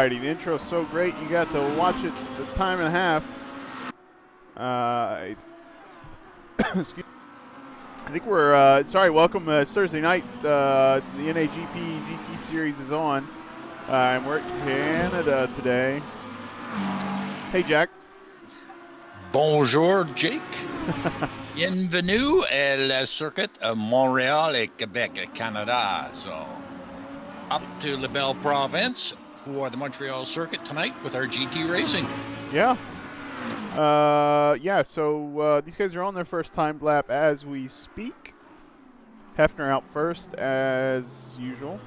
righty. The intro's so great, you got to watch it the time and a half. Excuse me. I think we're, welcome. It's Thursday night. The NAGP GT Series is on. And we're at Canada today. Hey, Jack. Bonjour, Jake. Bienvenue à la circuit of Montreal et Quebec, Canada. So, up to La Belle Province for the Montreal circuit tonight with our GT racing. Yeah. So these guys are on their first time lap as we speak. Hefner out first, as usual.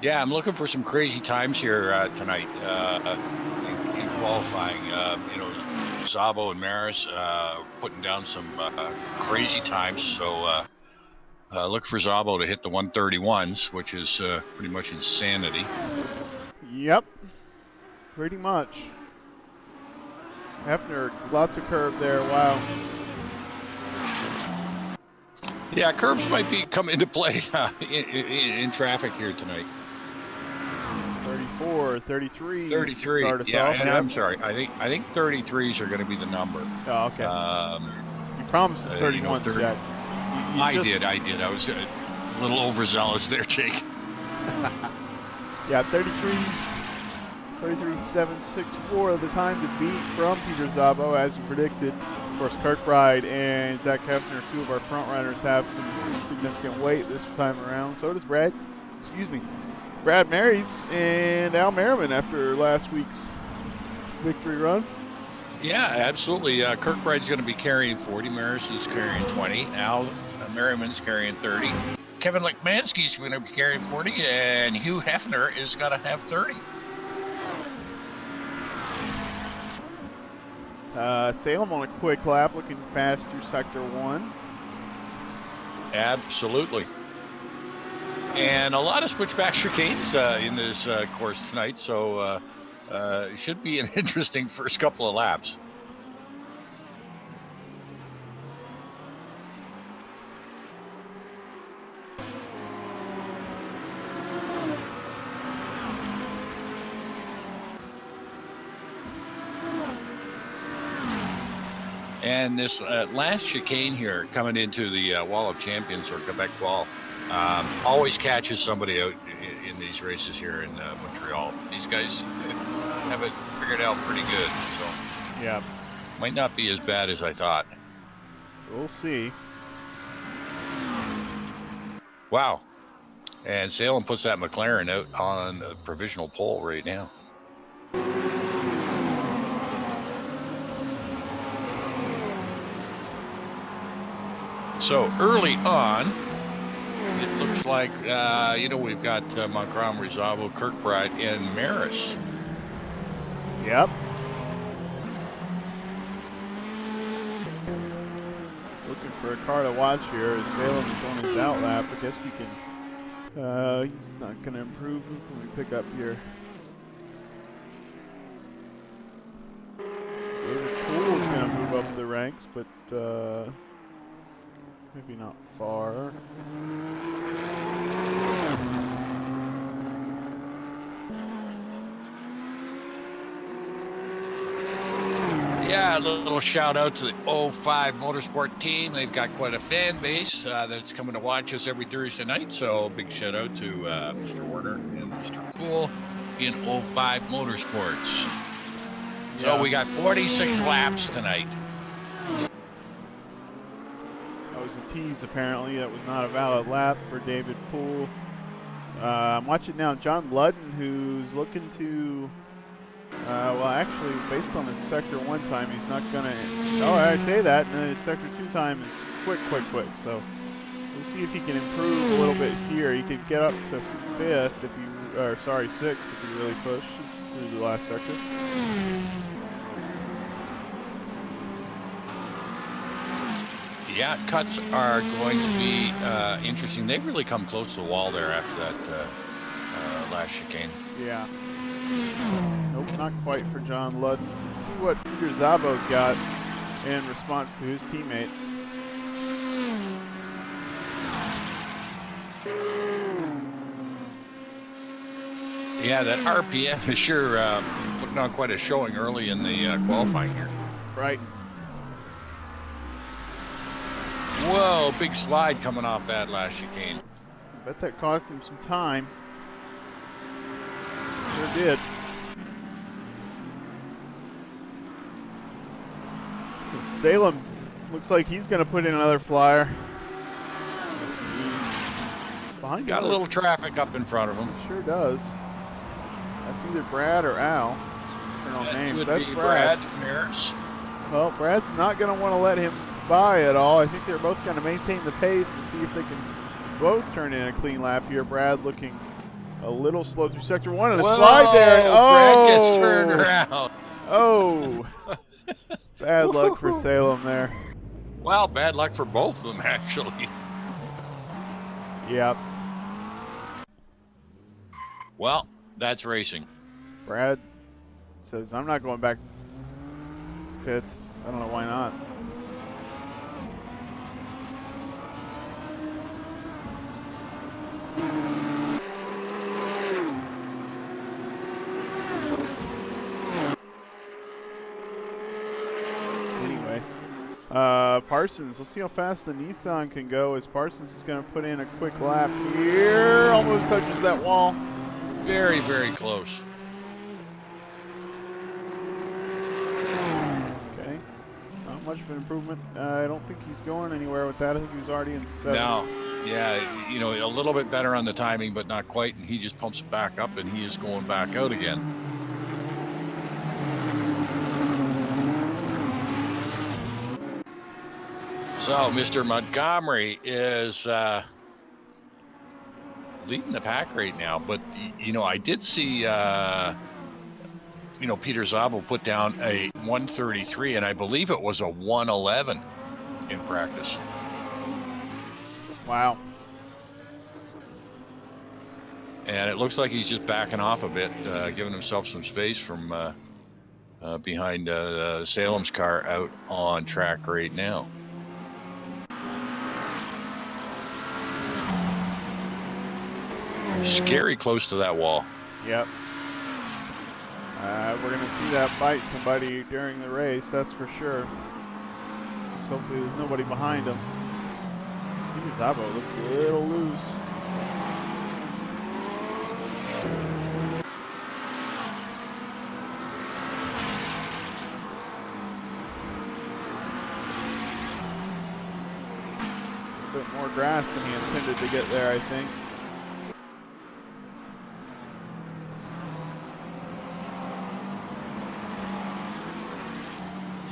Yeah, I'm looking for some crazy times here tonight in qualifying. Szabo and Maris putting down some crazy times. So look for Szabo to hit the 131s, which is pretty much insanity. Yep, pretty much. Hefner, lots of curve there. Wow. Yeah, curbs might be come into play in traffic here tonight. 34, 33. 33. Start us yeah, off. and I'm sorry. I think 33s are going to be the number. Oh, okay. You promised us 31, Jack. I did. I was a little overzealous there, Jake. Yeah, 33s. 33.764 the time to beat from Peter Szabo, as we predicted. Of course, Kirkbride and Zach Hefner, two of our front runners, have some significant weight this time around. So does Brad Marys and Al Merriman after last week's victory run. Yeah, absolutely. Kirkbride's going to be carrying 40. Maris is carrying 20. Al Merriman's carrying 30. Kevin Lekmansky's going to be carrying 40, and Hugh Hefner is going to have 30. Salem on a quick lap, looking fast through Sector 1. Absolutely. And a lot of switchback chicanes in this course tonight, so it should be an interesting first couple of laps. And this last chicane here coming into the Wall of Champions, or Quebec Wall, always catches somebody out in these races here in Montreal. These guys have it figured out pretty good, so yeah, might not be as bad as I thought. We'll see. Wow. And Salem puts that McLaren out on a provisional pole right now. So early on, it looks like, we've got Montgomery, Szabo, Kirkbride, and Maris. Yep. Looking for a car to watch here as Salem is on his out lap. I guess we can, he's not going to improve. Who can we pick up here? David Poole is going to move up the ranks, but maybe not far. Yeah, a little shout out to the 05 Motorsport team. They've got quite a fan base that's coming to watch us every Thursday night. So big shout out to Mr. Warner and Mr. Poole in 05 Motorsports. Yeah. So we got 46 laps tonight. That was a tease, apparently. That was not a valid lap for David Poole. I'm watching now John Ludden, who's looking to... actually, based on his Sector 1 time, he's not going to... Oh, I say that, and his Sector 2 time is quick. So we'll see if he can improve a little bit here. He could get up to 5th if he... Or, sorry, 6th if he really pushes through the last sector. Yeah, cuts are going to be interesting. They've really come close to the wall there after that last chicane. Yeah. Nope, not quite for John Ludden. Let's see what Peter Szabo's got in response to his teammate. Yeah, that RPM is sure putting on quite a showing early in the qualifying here. Right. Whoa, big slide coming off that last chicane. I bet that cost him some time. Sure did. Salem looks like he's going to put in another flyer. He's behind. Got a little traffic up in front of him. Sure does. That's either Brad or Al. Turn on names. Would That's be Brad. Harris. Well, Brad's not going to want to let him by at all. I think they're both going to maintain the pace and see if they can both turn in a clean lap here. Brad looking a little slow through sector one, and a slide there. Oh, Brad gets turned around. Oh, bad luck for Salem there. Well, bad luck for both of them, actually. Yep. Well, that's racing. Brad says, I'm not going back to pits. I don't know why not. Anyway, Parsons, let's see how fast the Nissan can go as Parsons is going to put in a quick lap here. Almost touches that wall. Very, very close. Okay, not much of an improvement. I don't think he's going anywhere with that. I think he's already in 7th. No, yeah, you know, a little bit better on the timing, but not quite, and he just pumps back up, and he is going back out again. So, Mr. Montgomery is leading the pack right now, but, you know, I did see, you know, Peter Szabo put down a 133, and I believe it was a 111 in practice. Wow. And it looks like he's just backing off a bit, giving himself some space from behind Salem's car out on track right now. Scary close to that wall. Yep. We're going to see that bite somebody during the race, that's for sure. So hopefully there's nobody behind him. Peter Szabo looks a little loose. A bit more grass than he intended to get there, I think.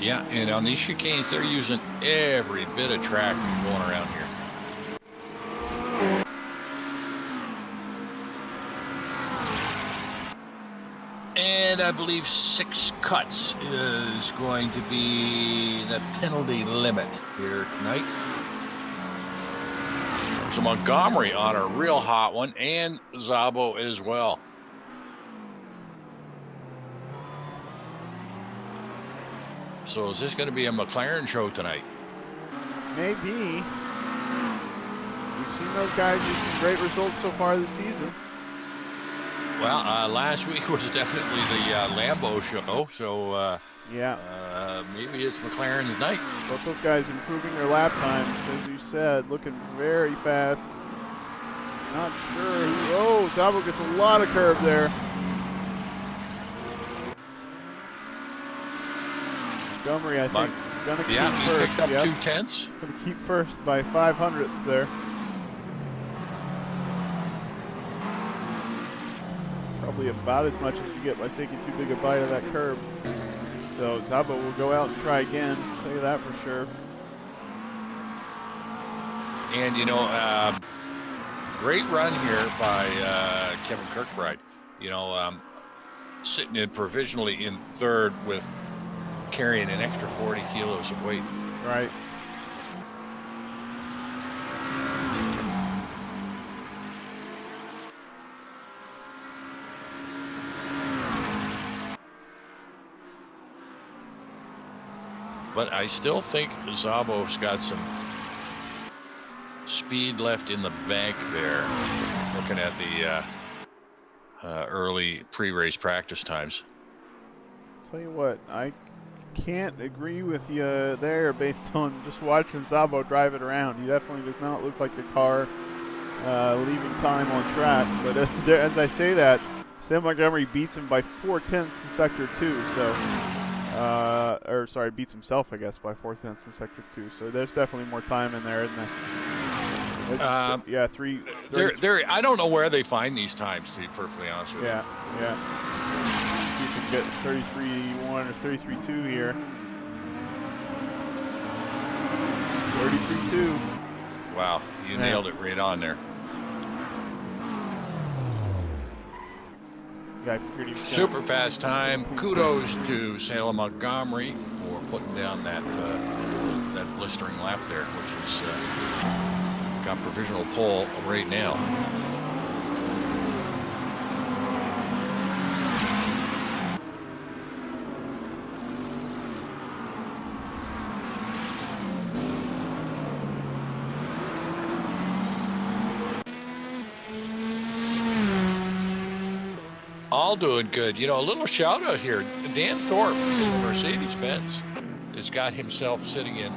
Yeah, and on these chicanes, they're using every bit of track going around here. And I believe 6 cuts is going to be the penalty limit here tonight. So Montgomery on a real hot one, and Szabo as well. So is this going to be a McLaren show tonight? Maybe. We've seen those guys with some great results so far this season. Well, last week was definitely the Lambo show, so yeah, maybe it's McLaren's night. Both those guys improving their lap times, as you said, looking very fast. Not sure. Oh, Szabo gets a lot of curve there. Montgomery, I think, gonna keep first. He picked up 2/10. Gonna keep first by 0.05 there. Probably about as much as you get by taking too big a bite of that curb. So Szabo will go out and try again. I'll tell you that for sure. And you know, great run here by Kevin Kirkbride. You know, sitting in provisionally in 3rd with carrying an extra 40 kilos of weight. Right. But I still think Szabo's got some speed left in the bank there. Looking at the early pre-race practice times. Tell you what, I can't agree with you there based on just watching Szabo drive it around. He definitely does not look like a car leaving time on track. But as I say that, Sam Montgomery beats him by 4/10 in Sector 2. So, or sorry, beats himself, I guess, by 4/10 in Sector 2. So there's definitely more time in there, isn't there? Yeah, three. I don't know where they find these times, to be perfectly honest with you. Yeah. Let's see if we can get 33.1 or 33.2 here. 33.2. Wow, you nailed it right on there. Yeah, I figured he was super fast time. Kudos to Salem Montgomery for putting down that blistering lap there, which is got provisional pole right now. All doing good. You know, a little shout out here. Dan Thorpe from Mercedes-Benz has got himself sitting in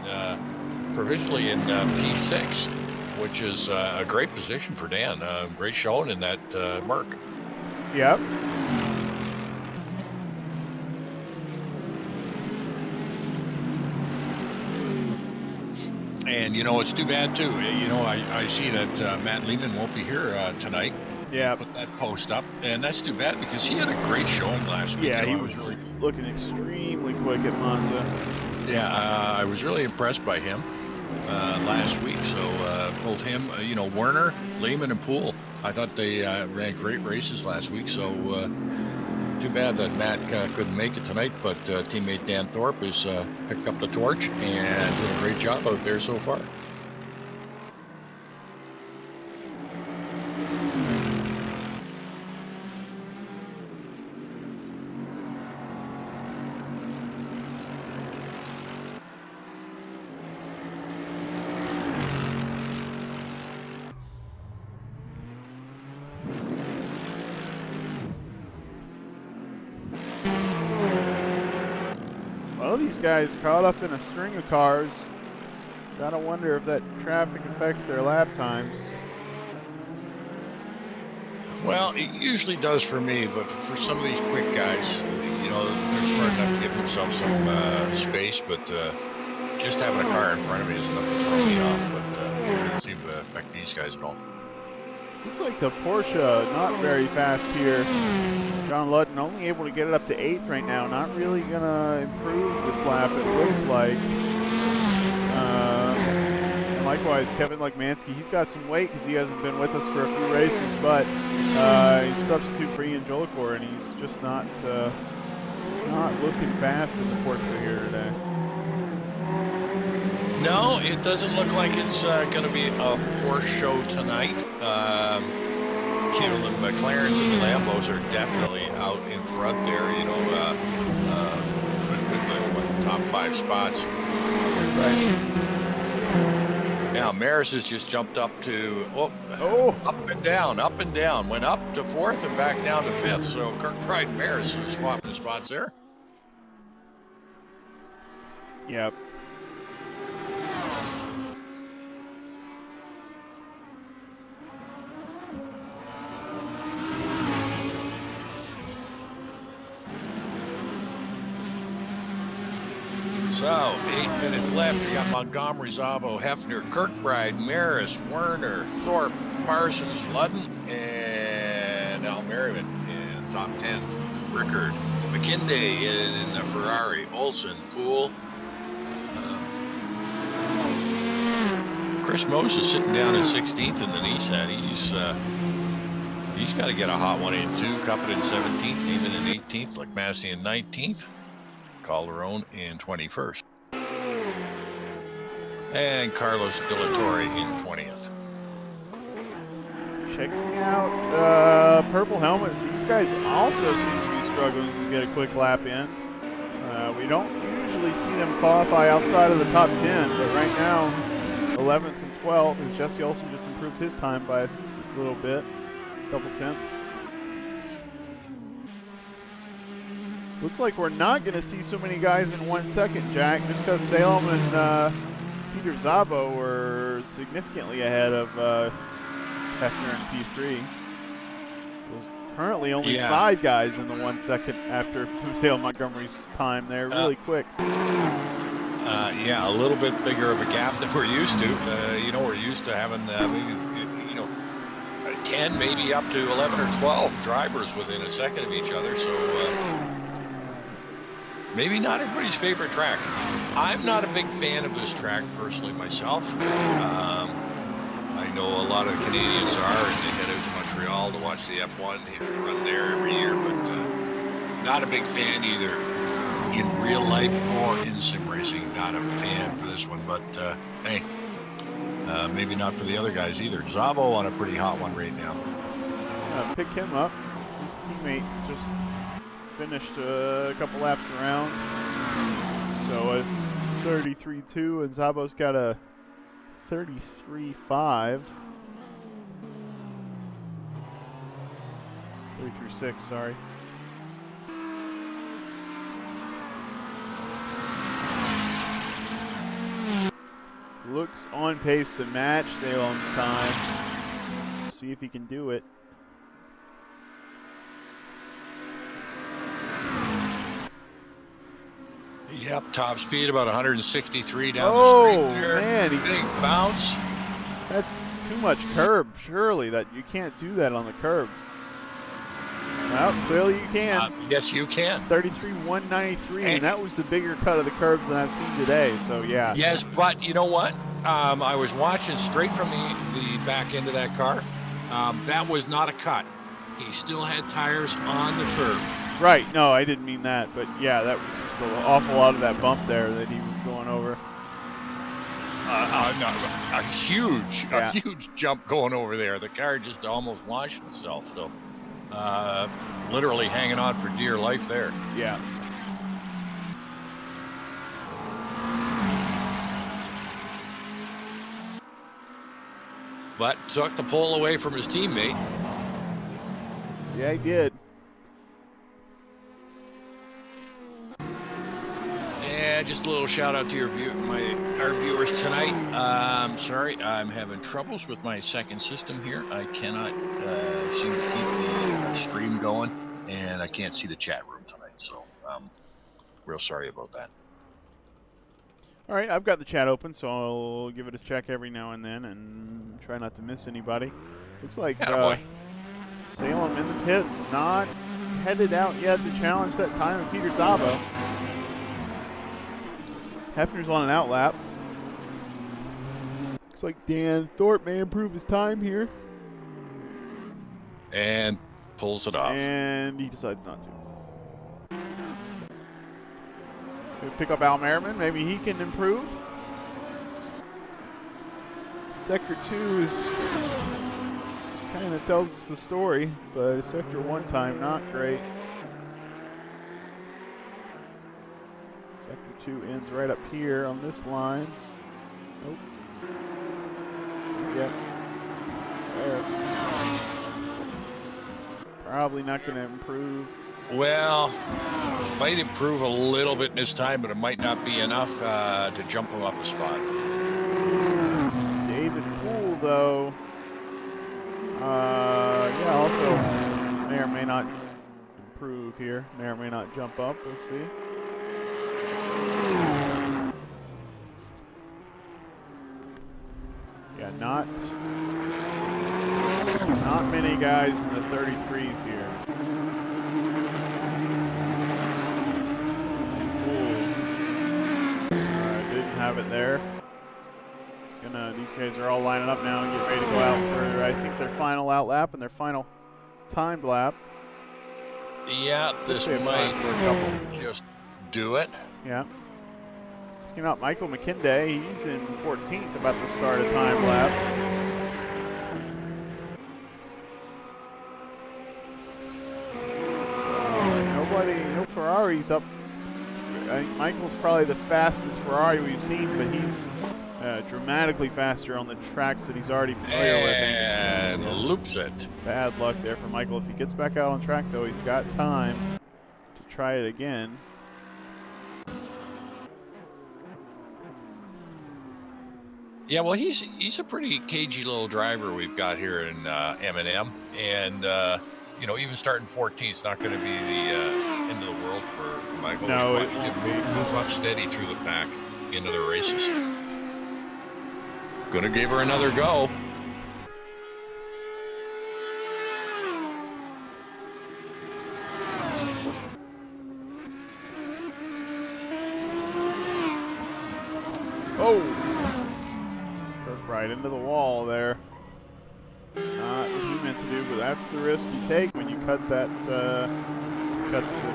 provisionally in P6, which is a great position for Dan. Great showing in that Merc. Yep. And, you know, it's too bad, too. You know, I see that Matt Lehman won't be here tonight. Yeah. Put that post up. And that's too bad because he had a great showing last week. Yeah, he was really looking extremely quick at Monza. Yeah, I was really impressed by him last week. So both him, you know, Werner, Lehman, and Poole, I thought they ran great races last week. So too bad that Matt couldn't make it tonight. But teammate Dan Thorpe has picked up the torch and did a great job out there so far. Well, these guys caught up in a string of cars. Gotta wonder if that traffic affects their lap times. Well, it usually does for me, but for some of these quick guys, you know, they're smart enough to give themselves some space, but just having a car in front of me is enough to throw me off, but it doesn't seem to affect these guys at all. Looks like the Porsche not very fast here. John Ludden only able to get it up to 8th right now. Not really going to improve this lap, it looks like. And likewise, Kevin Lekmansky, he's got some weight because he hasn't been with us for a few races, but he's substitute for Ian Jolicoeur, and he's just not looking fast in the Porsche here today. No, it doesn't look like it's going to be a Porsche show tonight. You know, the McLarens and the Lambos are definitely out in front there, you know, with top 5 spots. Right. Now, Maris has just jumped up to, up and down, went up to 4th and back down to 5th. So Kirkbride and Maris are swapping spots there. Yep. So, 8 minutes left. We got Montgomery, Szabo, Hefner, Kirkbride, Maris, Werner, Thorpe, Parsons, Ludden, and Al Merriman in top 10. Rickard, McKinday in the Ferrari, Olsen, Poole. Chris Moses sitting down in 16th in the Nissan. He's got to get a hot one in too. Cuppet in 17th, Heyman in 18th, Lekmansky in 19th. Calderon in 21st. And Carlos De La Torre in 20th. Checking out purple helmets. These guys also seem to be struggling to get a quick lap in. We don't usually see them qualify outside of the top 10, but right now, 11th and 12th, as Jesse Olsen just improved his time by a little bit, a couple tenths. Looks like we're not going to see so many guys in 1 second, Jack, just because Salem and Peter Szabo were significantly ahead of Hefner and P3. So currently only 5 guys in the 1 second after Salem Montgomery's time there, really quick. Yeah, a little bit bigger of a gap than we're used to. We're used to having maybe 10, maybe up to 11 or 12 drivers within a second of each other. So maybe not everybody's favorite track. I'm not a big fan of this track personally myself. I know a lot of Canadians are, and they head out to Montreal to watch the F1. They run there every year, but not a big fan either in real life or in sim racing. Not a fan for this one, but hey, maybe not for the other guys either. Szabo on a pretty hot one right now. Pick him up. His teammate just finished a couple laps around. So a 33.2, and Szabo's got a 33.5. 33.6, sorry. Looks on pace to match Salem's time. See if he can do it. Yep, top speed about 163 down the street there. Man, big bounce. That's too much curb, surely. That you can't do that on the curbs. Well, clearly you can. Yes, you can. 33.193, and that was the bigger cut of the curbs than I've seen today, so yeah. Yes, but you know what? I was watching straight from the back end of that car. That was not a cut. He still had tires on the curb. Right, no, I didn't mean that, but yeah, that was just an awful lot of that bump there that he was going over. A huge jump going over there. The car just almost launched itself, so literally hanging on for dear life there. Yeah. But took the pole away from his teammate. Yeah, he did. Yeah, just a little shout out to our viewers tonight. Sorry, I'm having troubles with my second system here. I cannot seem to keep the stream going, and I can't see the chat room tonight. So, real sorry about that. All right, I've got the chat open, so I'll give it a check every now and then and try not to miss anybody. Looks like Salem in the pits, not headed out yet to challenge that time of Peter Szabo. Hefner's on an outlap. Looks like Dan Thorpe may improve his time here. And pulls it off. And he decides not to. He'll pick up Al Merriman. Maybe he can improve. Sector 2 is kind of tells us the story, but Sector 1 time, not great. Sector 2 ends right up here on this line. Nope. Yep. There. Probably not going to improve. Well, might improve a little bit this time, but it might not be enough to jump him up a spot. David Poole, though, yeah, also may or may not improve here. May or may not jump up. We'll see. Yeah, not many guys in the 33s here. Didn't have it there. These guys are all lining up now and get ready to go out for, I think, their final out lap and their final timed lap. Yeah, this might just do it. Yeah. Picking up Michael McKinday. He's in 14th, about to start a time lap. No Ferraris up. I think Michael's probably the fastest Ferrari we've seen, but he's dramatically faster on the tracks that he's already familiar with. And loops it. Bad luck there for Michael. If he gets back out on track, though, he's got time to try it again. Yeah, well, he's a pretty cagey little driver we've got here in M&M, and you know, even starting 14th is not going to be the end of the world for Michael. No, We've it watched won't him be. move up steady through the pack into the races. Gonna give her another go. Oh! Right into the wall there. Not what he meant to do, but that's the risk you take when you cut that,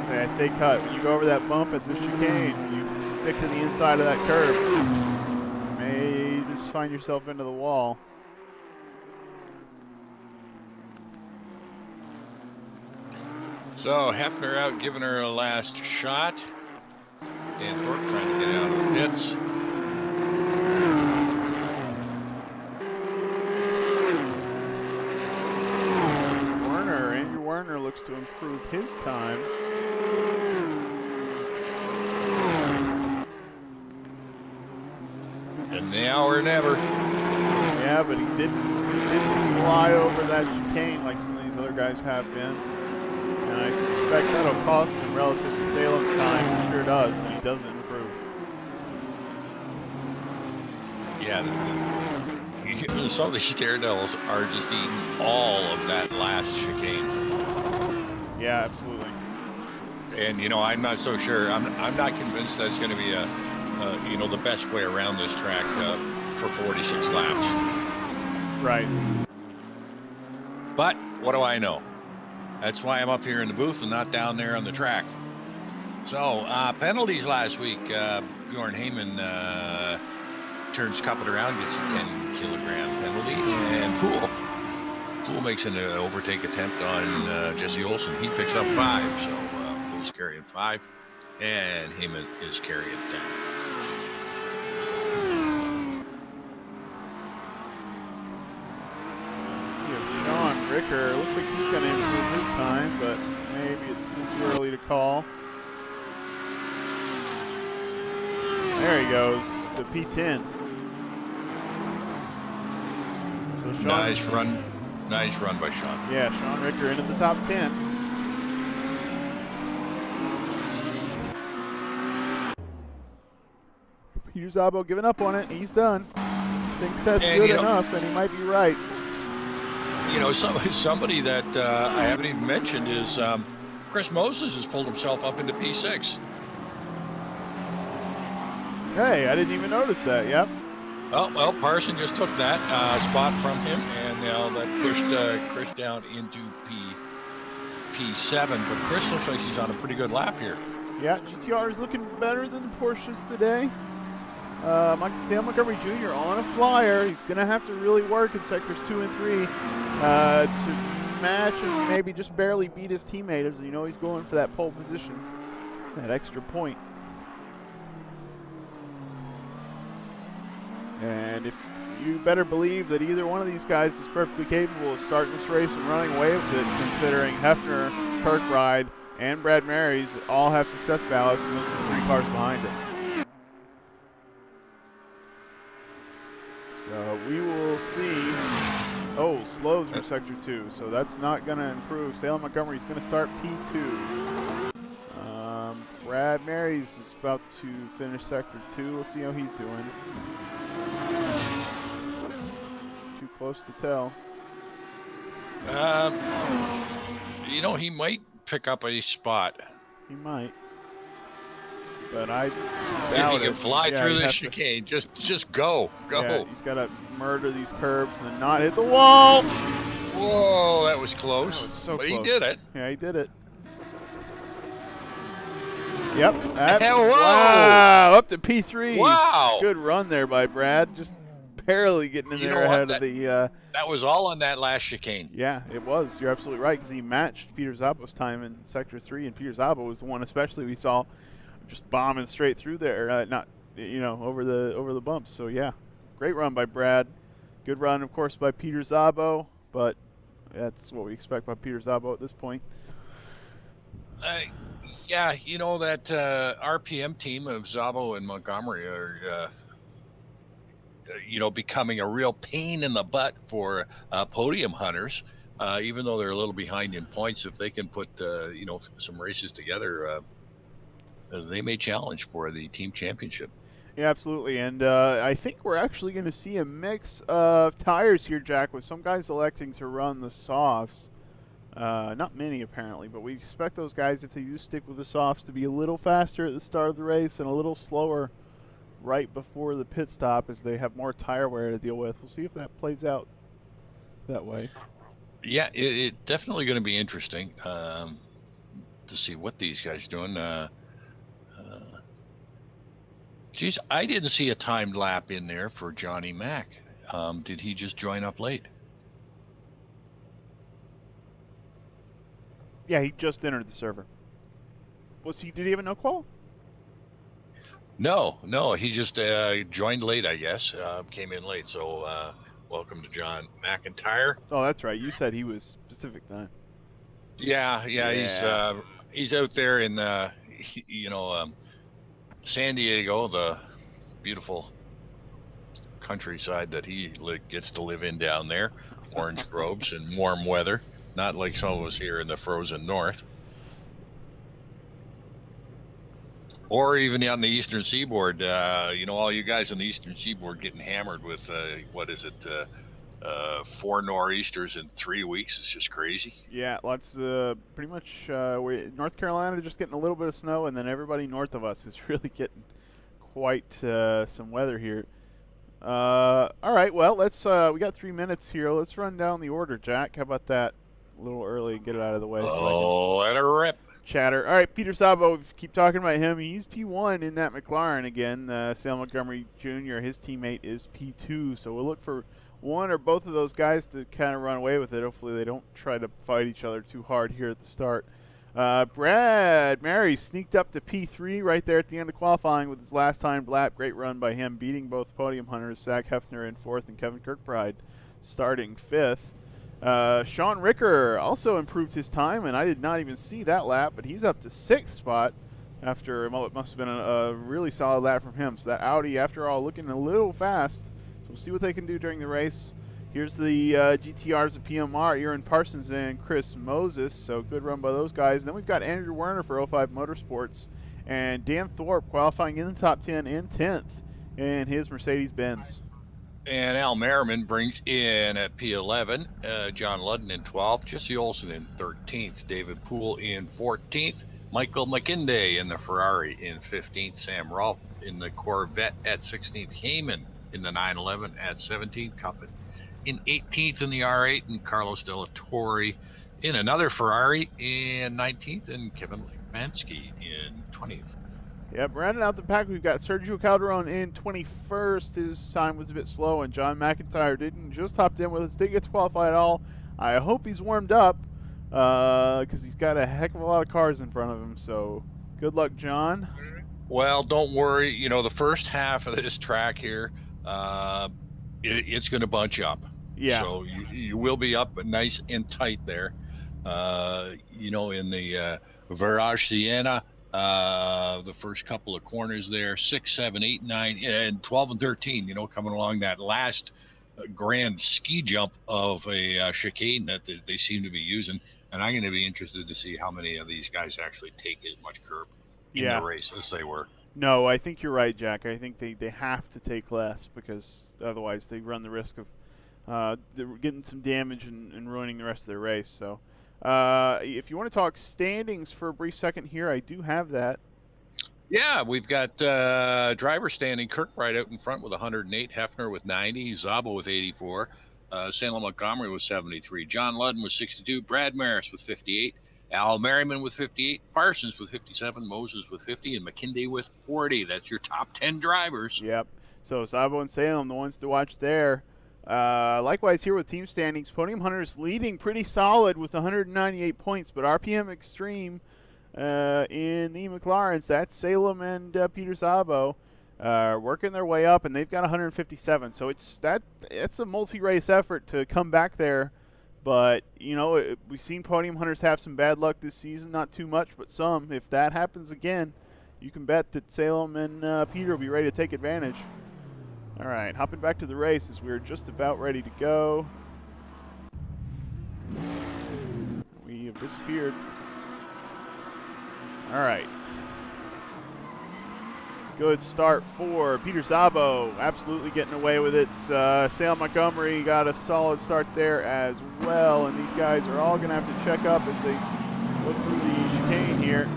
I say cut, when you go over that bump at the chicane, you stick to the inside of that curb. You may just find yourself into the wall. So Hefner out giving her a last shot. Dan Thorpe trying to get out of the pits. Andrew Werner looks to improve his time. And now or never. Yeah, but he didn't fly over that chicane like some of these other guys have been. And I suspect that'll cost him relative to Salem's time. It sure does, and he doesn't improve. Yeah, some of these Daredevils are just eating all of that last chicane. Yeah, absolutely. And you know, I'm not so sure. I'm not convinced that's going to be you know, the best way around this track for 46 laps. Right. But what do I know? That's why I'm up here in the booth and not down there on the track. So penalties last week. Bjorn Heyman turns Cuppet around, gets a 10-kilogram penalty, and Poole makes an overtake attempt on Jesse Olsen. He picks up 5, so Poole's carrying 5, and Heyman is carrying 10. Sean Ricker looks like he's going to improve his time, but maybe it's too early to call. There he goes to P10. So Sean, nice run by Sean. Yeah, Sean Ricker into the top 10. Peter Szabo giving up on it. He's done. Thinks that's good enough, and he might be right. You know, somebody that I haven't even mentioned is Chris Moses has pulled himself up into P6. Hey, I didn't even notice that. Yep. Oh, well, Parson just took that spot from him, and now that pushed Chris down into P7. But Chris looks like he's on a pretty good lap here. Yeah, GTR is looking better than Porsches today. Sam Montgomery Jr. on a flyer. He's going to have to really work in sectors 2 and 3 to match and maybe just barely beat his teammate, as you know he's going for that pole position, that extra point. And if you better believe that either one of these guys is perfectly capable of starting this race and running away with it, considering Hefner, Kirkbride, and Brad Marys all have success ballots, and those are the 3 cars behind him. So we will see. Oh, slow through sector 2, so that's not going to improve. Salem Montgomery's going to start P2. Brad Marys is about to finish sector 2. We'll see how he's doing. Too close to tell. You know, he might pick up a spot. He might. But I doubt he can fly through this chicane. Just go. Yeah, he's got to murder these curbs and not hit the wall. Whoa, that was close. That was so but close. He did it. Yeah, he did it. Yep. Whoa. Wow, up to P3. Wow. Good run there by Brad. Just barely getting in there ahead of the... that was all on that last chicane. Yeah, it was. You're absolutely right, because he matched Peter Szabo's time in Sector 3, and Peter Szabo was the one especially we saw just bombing straight through there, not, you know, over the bumps. So, yeah, great run by Brad. Good run, of course, by Peter Szabo, but that's what we expect by Peter Szabo at this point. Yeah, you know that RPM team of Zabo and Montgomery are, becoming a real pain in the butt for podium hunters. Even though they're a little behind in points, if they can put some races together, they may challenge for the team championship. Yeah, absolutely. And I think we're actually going to see a mix of tires here, Jack, with some guys electing to run the softs. Not many, apparently, but we expect those guys, if they do stick with the softs, to be a little faster at the start of the race and a little slower right before the pit stop as they have more tire wear to deal with. We'll see if that plays out that way. Yeah, it definitely going to be interesting to see what these guys are doing. Geez, I didn't see a timed lap in there for Johnny Mack. Did he just join up late? Yeah, he just entered the server. Did he have a no qual? No, he just joined late, I guess. Came in late. So welcome to John McIntyre. Oh, that's right. You said he was Pacific time. Yeah, he's out there in San Diego, the beautiful countryside that he gets to live in down there. Orange groves and warm weather, not like some of us here in the frozen north. Or even on the Eastern Seaboard, all you guys on the Eastern Seaboard getting hammered with, 4 nor'easters in 3 weeks. It's just crazy. Yeah, lots. Pretty much. North Carolina just getting a little bit of snow, and then everybody north of us is really getting quite some weather here. All right. Well, let's. We got 3 minutes here. Let's run down the order, Jack. How about that? A little early, get it out of the way. Oh, let her rip. Chatter. All right, Peter Sabo, keep talking about him. He's P1 in that McLaren again. Sale Montgomery Jr., his teammate, is P2. So we'll look for one or both of those guys to kind of run away with it. Hopefully they don't try to fight each other too hard here at the start. Brad Mary sneaked up to P3 right there at the end of qualifying with his last time lap. Great run by him, beating both podium hunters, Zach Hefner in 4th and Kevin Kirkbride starting 5th. Sean Ricker also improved his time, and I did not even see that lap, but he's up to 6th spot after what must have been a really solid lap from him. So that Audi, after all, looking a little fast. So we'll see what they can do during the race. Here's the GTRs of PMR, Aaron Parsons and Chris Moses. So good run by those guys. And then we've got Andrew Werner for 05 Motorsports and Dan Thorpe qualifying in the top 10 and 10th in his Mercedes-Benz. And Al Merriman brings in at P11, John Ludden in 12th, Jesse Olsen in 13th, David Poole in 14th, Michael McKinday in the Ferrari in 15th, Sam Rolfe in the Corvette at 16th, Heyman in the 911 at 17th, Cuppin in 18th in the R8, and Carlos De La Torre in another Ferrari in 19th, and Kevin Lemansky in 20th. Yep, rounding out the pack, we've got Sergio Calderon in 21st. His time was a bit slow, and John McIntyre didn't just hopped in with us, didn't get to qualify at all. I hope he's warmed up because he's got a heck of a lot of cars in front of him. So good luck, John. Well, don't worry. The first half of this track here, it's going to bunch up. Yeah. So you will be up nice and tight there. In the Virage Siena. The first couple of corners there, 6, 7, 8, 9, and 12 and 13, coming along that last grand ski jump of a chicane that they seem to be using. And I'm going to be interested to see how many of these guys actually take as much curb in the race as they were. No, I think you're right, Jack. I think they have to take less because otherwise they run the risk of getting some damage and ruining the rest of their race. So if you want to talk standings for a brief second here, I do have that. Yeah, we've got driver standing, Kirkbride out in front with 108, Hefner with 90, Zabo with 84, Salem Montgomery with 73, John Ludden with 62, Brad Maris with 58, Al Merriman with 58, Parsons with 57, Moses with 50, and McKinday with 40. That's your top 10 drivers. Yep. So Zabo and Salem, the ones to watch there. Likewise here with team standings, Podium Hunters leading pretty solid with 198 points, but RPM Extreme in the McLarens, that's Salem and Peter Zabo, working their way up, and they've got 157. So it's a multi-race effort to come back there But, you know, we've seen podium hunters have some bad luck this season. Not too much, but some. If that happens again, you can bet that Salem and Peter will be ready to take advantage. All right, hopping back to the race as we're just about ready to go. We have disappeared. All right. Good start for Peter Szabo. Absolutely getting away with it. Salem Montgomery got a solid start there as well. And these guys are all going to have to check up as they go through the chicane here.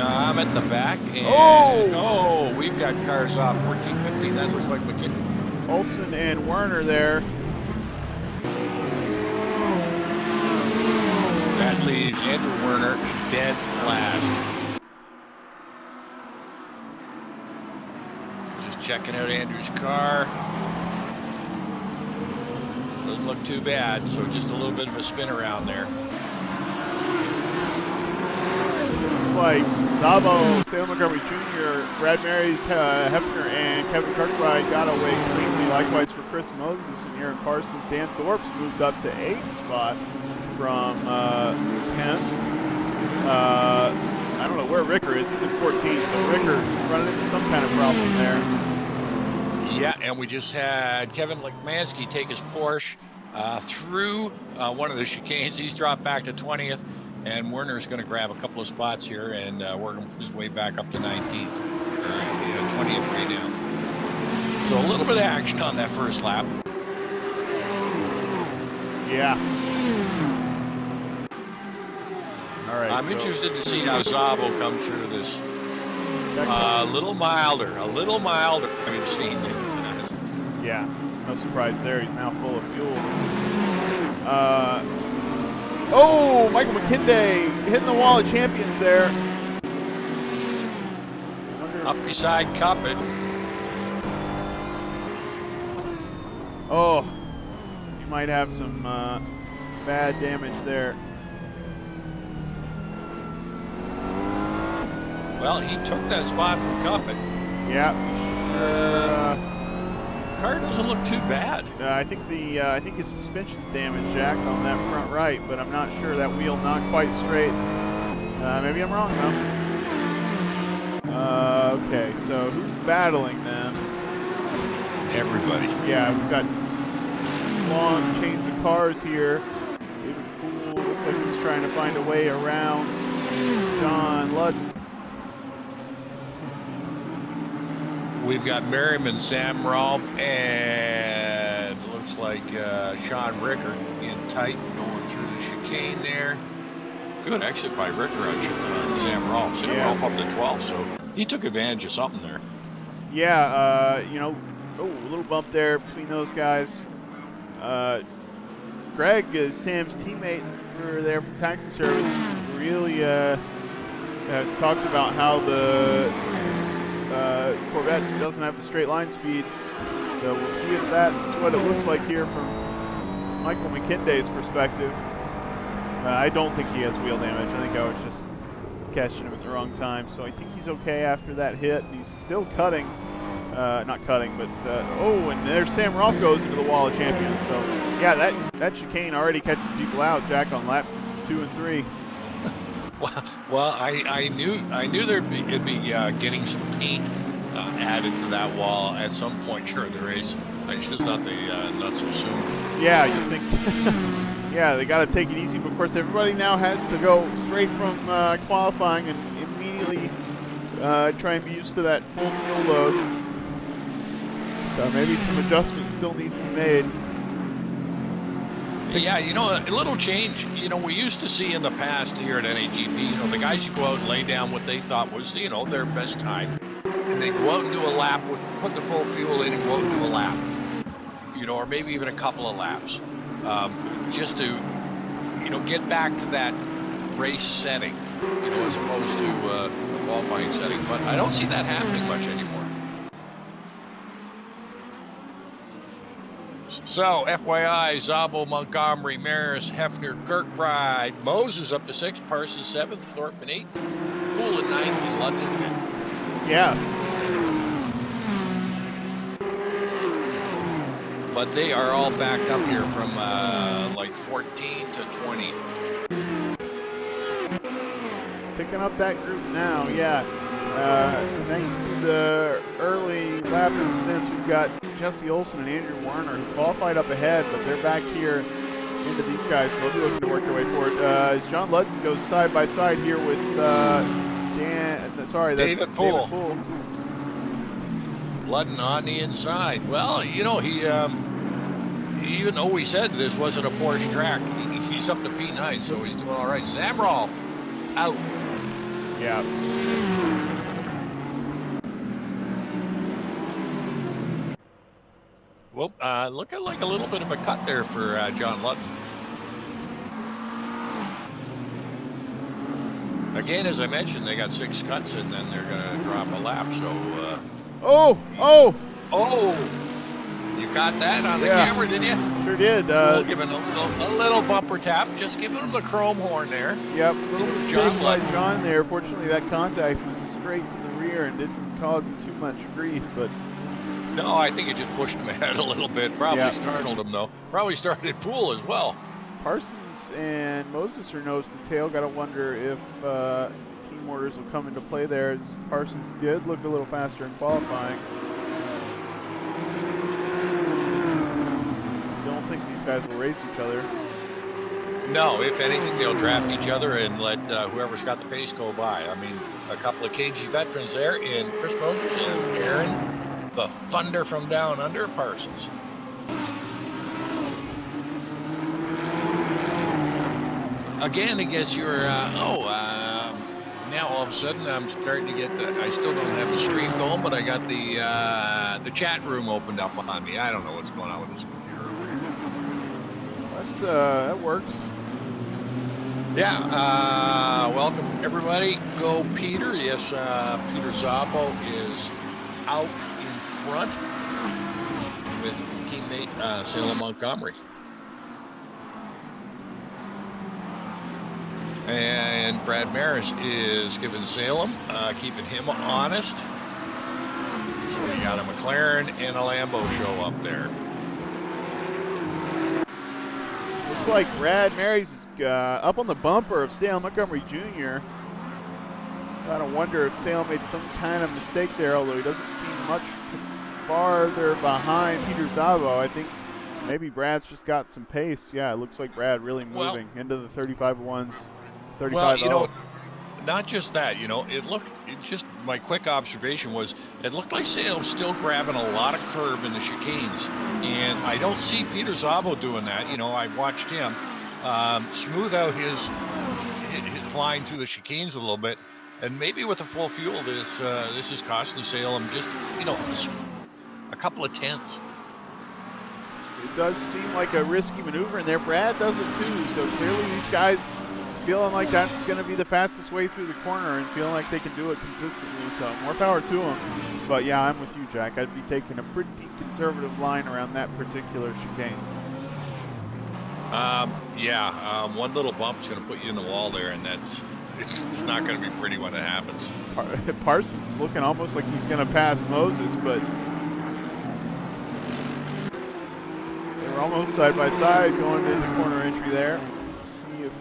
I'm at the back. And oh, we've got cars off 14, 15. That looks like McKinney. Olson and Werner there. That leaves Andrew Werner dead last. Just checking out Andrew's car. Doesn't look too bad, so just a little bit of a spin around there. Looks like Szabo, Salem Montgomery Jr., Brad Marys, Hefner, and Kevin Kirkbride got away cleanly. Likewise for Chris Moses and Aaron Parsons. Dan Thorpe's moved up to 8th spot from 10th. I don't know where Ricker is. He's in 14th, so Ricker running into some kind of problem there. Yeah, and we just had Kevin Lekmansky take his Porsche through one of the chicanes. He's dropped back to 20th, and Werner's going to grab a couple of spots here and work his way back up to 19th, or 20th right now. So a little bit of action on that first lap. Yeah. All right. I'm interested to see how Szabo comes through this. A little milder. I mean, seen it. Yeah, no surprise there. He's now full of fuel. Oh, Michael McKinday hitting the wall of champions there. Up beside Cuppet. Oh, you might have some bad damage there. Well, he took that spot from Cuppet. Yeah. Car doesn't look too bad. I think his suspension's damaged, Jack, on that front right, but I'm not sure. That wheel not quite straight. Maybe I'm wrong though. Okay, so who's battling then? Everybody. Yeah, we've got long chains of cars here. David Poole looks like he's trying to find a way around John Ludden. We've got Merriman, Sam Rolfe, and looks like Sean Ricker in tight going through the chicane there. Good exit by Ricker on Sam Rolfe. Sam Rolfe up to 12th, so he took advantage of something there. Yeah, you know, a little bump there between those guys. Greg is Sam's teammate for taxi service. Really has talked about how the Corvette doesn't have the straight line speed, so we'll see if that's what it looks like here from Michael McKinday's perspective. I don't think he has wheel damage. I think I was just catching him at the wrong time, so I think he's okay after that hit. He's still cutting, not cutting, but oh, and there's Sam Rolfe goes into the wall of champions. So yeah, that chicane already catches people out, Jack, on lap 2 and 3. Well, I knew it'd be getting some paint added to that wall at some point during the race. I just thought they not so soon. Yeah, you think? Yeah, they got to take it easy. But of course, everybody now has to go straight from qualifying and immediately try and be used to that full fuel load. So maybe some adjustments still need to be made. Yeah, you know, a little change. You know, we used to see in the past here at NAGP, you know, the guys would go out and lay down what they thought was, you know, their best time. And they'd go out and do a lap, put the full fuel in and go out and do a lap. You know, or maybe even a couple of laps. Just to, you know, get back to that race setting, you know, as opposed to a qualifying setting. But I don't see that happening much anymore. So, FYI, Szabo, Montgomery, Maris, Hefner, Kirkbride, Moses up to 6th, Parsons 7th, Thorpe in 8th, Poole in 9th, and London 10th. but they are all backed up here from like 14 to 20. Picking up that group now, yeah. Thanks to the early lap incidents, we've got Jesse Olson and Andrew Werner who qualified up ahead, but they're back here into these guys, so they'll be looking to work their way forward. As John Ludden goes side by side here with David Poole. David Poole. Ludden on the inside. Well, you know, he even though we said this wasn't a Porsche track, he's up to P9, so he's doing all right. Sam Rolfe out. Yeah. Well, looking like a little bit of a cut there for John Ludden. Again, as I mentioned, they got 6 cuts and then they're going to drop a lap. So. Oh! You caught that on the camera, didn't you? Sure did. So giving a little bumper tap, just giving him the chrome horn there. Yep, a little mistake by John there. Fortunately, that contact was straight to the rear and didn't cause him too much grief, but. No, I think it just pushed him ahead a little bit. Probably startled him, though. Probably started Poole as well. Parsons and Moses are nose to tail. Got to wonder if team orders will come into play there, as Parsons did look a little faster in qualifying. Don't think these guys will race each other. No, if anything, they'll draft each other and let whoever's got the pace go by. I mean, a couple of KG veterans there in Chris Moses and Aaron, the Thunder from down under, Parsons. Again, I guess you're, now all of a sudden I'm starting to get, I still don't have the stream going, but I got the chat room opened up behind me. I don't know what's going on with this computer over here. That works. Yeah, welcome everybody. Go Peter. Yes, Peter Szabo is out in front with teammate Salem Montgomery. And Brad Maris is giving Salem, keeping him honest. So we got a McLaren and a Lambo show up there. Looks like Brad Maris is up on the bumper of Salem Montgomery Jr. Gotta wonder if Salem made some kind of mistake there, although he doesn't seem much farther behind Peter Szabo. I think maybe Brad's just got some pace. Yeah, it looks like Brad really moving into the 35-1s. 35-0. Well, you know, not just that, my quick observation was, it looked like Salem's still grabbing a lot of curb in the chicanes. And I don't see Peter Szabo doing that. You know, I watched him smooth out his line through the chicanes a little bit. And maybe with the full fuel, this is costing Salem just, a couple of tenths. It does seem like a risky maneuver in there. Brad does it too, so clearly these guys feeling like that's going to be the fastest way through the corner and feeling like they can do it consistently, so more power to them. But yeah, I'm with you, Jack. I'd be taking a pretty conservative line around that particular chicane. One little bump is going to put you in the wall there, and it's not going to be pretty when it happens. Parsons looking almost like he's going to pass Moses, but they were almost side by side going into the corner entry there. Let's see if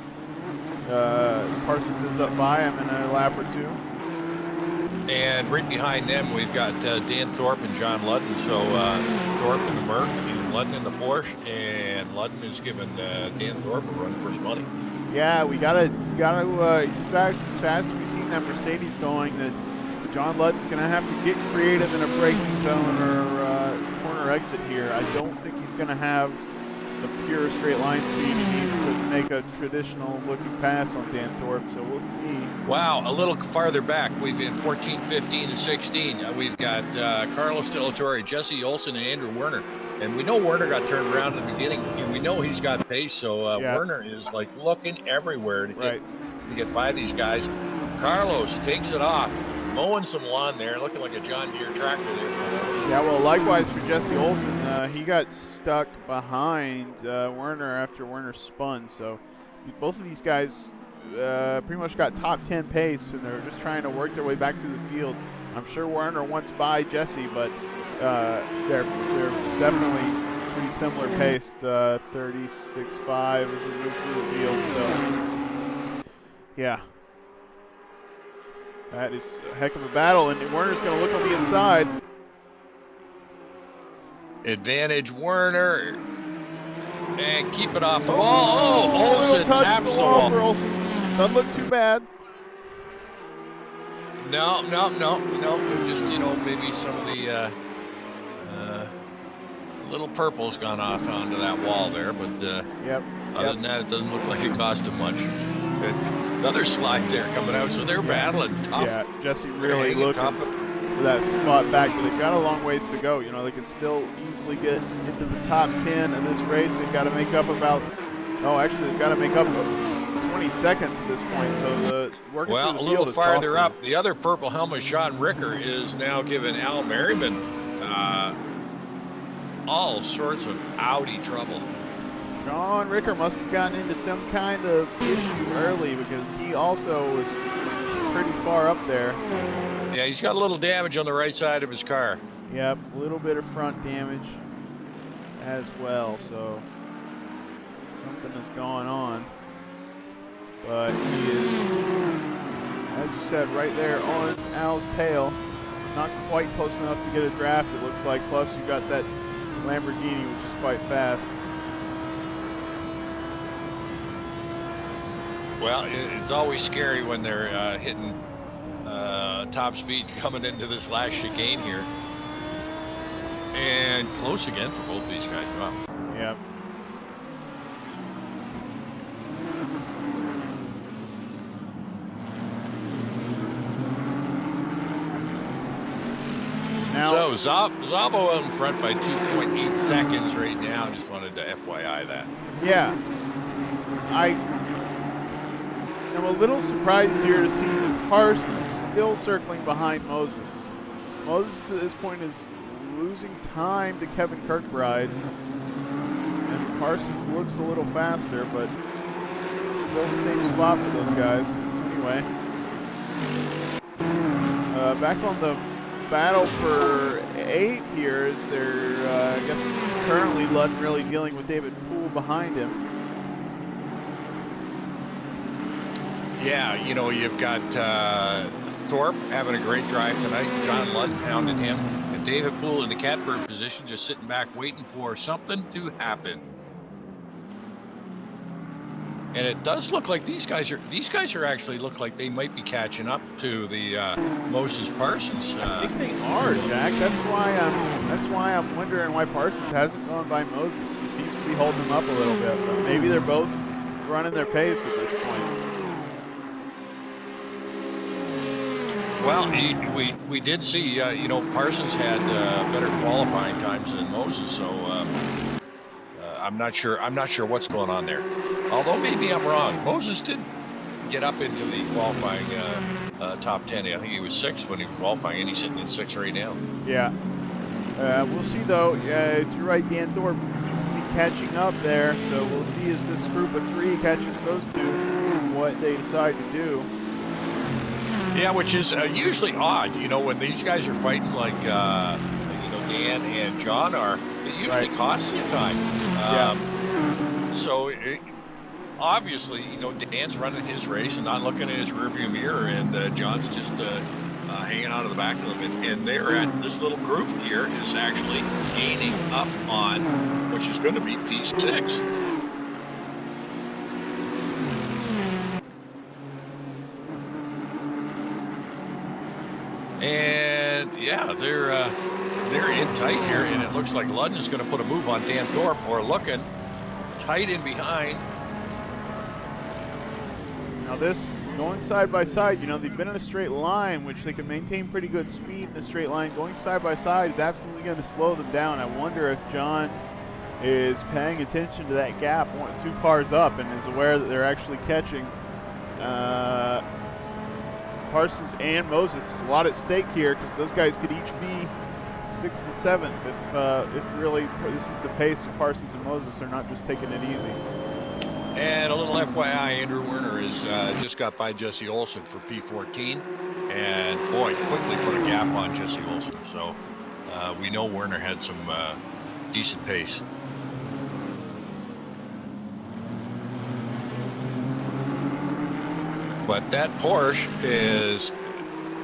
Parsons ends up by him in a lap or two. And right behind them, we've got Dan Thorpe and John Ludden. So Thorpe in the Merc and Ludden in the Porsche, and Ludden is giving Dan Thorpe a run for his money. Yeah, we gotta expect, as fast as we've seen that Mercedes going, that John Ludden's gonna have to get creative in a braking zone or corner exit here. I don't think he's gonna have the pure straight line speed he needs to make a traditional looking pass on Dan Thorpe, so we'll see. Wow, a little farther back, we've in 14, 15, and 16. We've got Carlos De La Torre, Jesse Olson, and Andrew Werner. And we know Werner got turned around in the beginning, and we know he's got pace, so Werner is like looking everywhere to get by these guys. Carlos takes it off, mowing some lawn there, looking like a John Deere tractor there. Yeah, well, likewise for Jesse Olson, he got stuck behind Werner after Werner spun, so both of these guys pretty much got top 10 pace, and they're just trying to work their way back through the field. I'm sure Werner wants by Jesse, but they're definitely pretty similar paced, 36.5 as they move through the field. So, yeah. That is a heck of a battle, and Werner's going to look on the inside. Advantage Werner. And keep it off the wall. Oh, Oh, little Olsen touch taps the the wall wall. for Olsen. Doesn't look too bad. No. Just, maybe some of the little purple's gone off onto that wall there, but other than that, it doesn't look like it cost him much. Another slide there coming out, so they're battling tough. Yeah, Jesse really looking tough for that spot back, but they've got a long ways to go. They can still easily get into the top 10 of this race. They've got to make up they've got to make up 20 seconds at this point. So the working through the field is costly. Well, a little farther up, the other purple helmet, Sean Ricker, is now giving Al Merriman all sorts of Audi trouble. Sean Ricker must have gotten into some kind of issue early because he also was pretty far up there. Yeah, he's got a little damage on the right side of his car. Yep, a little bit of front damage as well, so something is going on. But he is, as you said, right there on Al's tail. Not quite close enough to get a draft, it looks like. Plus, you got that Lamborghini, which is quite fast. Well, it's always scary when they're hitting top speed coming into this last chicane here. And close again for both these guys. Wow. Yep. Now, so Zabo out in front by 2.8 seconds right now. Just wanted to FYI that. Yeah. I'm a little surprised here to see Parsons still circling behind Moses. Moses at this point is losing time to Kevin Kirkbride. And Parsons looks a little faster, but still the same spot for those guys. Anyway. Back on the battle for 8th here is they're, I guess, currently Ludden really dealing with David Poole behind him. Yeah, you've got Thorpe having a great drive tonight. John Ludden pounded him. And David Poole in the catbird position, just sitting back waiting for something to happen. And it does look like these guys are actually look like they might be catching up to the Moses Parsons. I think they are, Jack. That's why I'm wondering why Parsons hasn't gone by Moses. He seems to be holding him up a little bit. But maybe they're both running their pace at this point. Well, we did see, Parsons had better qualifying times than Moses, so I'm not sure what's going on there. Although maybe I'm wrong. Moses did get up into the qualifying top 10. I think he was 6th when he was qualifying, and he's sitting in 6th right now. Yeah. We'll see, though. You're right, Dan Thorpe seems to be catching up there, so we'll see as this group of 3 catches those two, what they decide to do. Yeah, which is usually odd, when these guys are fighting like, Dan and John are, it usually costs you time. So, obviously, Dan's running his race and not looking at his rearview mirror, and John's just hanging out of the back of them. And they're at this little group here is actually gaining up on, which is going to be P6. And yeah, they're in tight here, and it looks like Ludden is going to put a move on Dan Thorpe, or looking tight in behind. Now this, going side by side, they've been in a straight line, which they can maintain pretty good speed in a straight line. Going side by side is absolutely going to slow them down. I wonder if John is paying attention to that gap, 2 cars up, and is aware that they're actually catching Parsons and Moses. There's a lot at stake here because those guys could each be 6th and 7th if really this is the pace of Parsons and Moses. They're not just taking it easy. And a little FYI, Andrew Werner is just got by Jesse Olsen for P14, and boy, quickly put a gap on Jesse Olsen. So we know Werner had some decent pace. but that Porsche is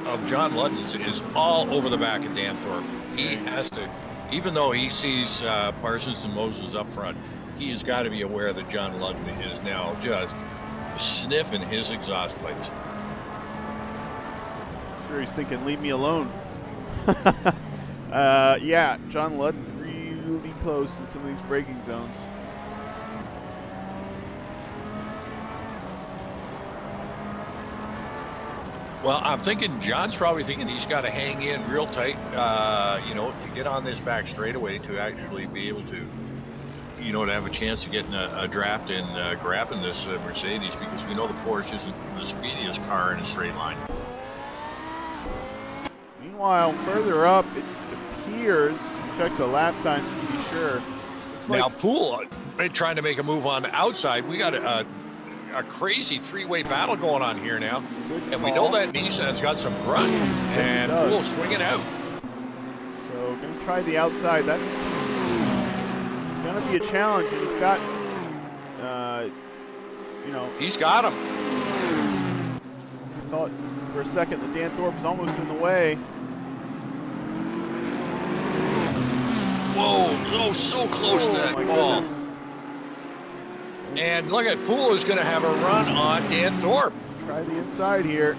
of John Ludden's is all over the back of Dan Thorpe. He has to, even though he sees Parsons and Moses up front, he has got to be aware that John Ludden is now just sniffing his exhaust pipes. Sure, he's thinking, leave me alone. Yeah, John Ludden really close in some of these braking zones. Well, I'm thinking John's probably thinking he's got to hang in real tight, you know, to get on this back straightaway to actually be able to, you know, to have a chance of getting a draft and grabbing this Mercedes, because we know the Porsche isn't the speediest car in a straight line. Meanwhile, further up, it appears, check the lap times to be sure. Looks Now, like Poole trying to make a move on the outside. We got a crazy three-way battle going on here now. And we know that Nissan's got some grunt, and Poole swinging out. So going to try the outside. That's going to be a challenge, and he's got, you know. He's got him. I thought for a second that Dan Thorpe was almost in the way. Whoa, oh, so close to that ball. Goodness. And look at Poole is going to have a run on Dan Thorpe. Try the inside here.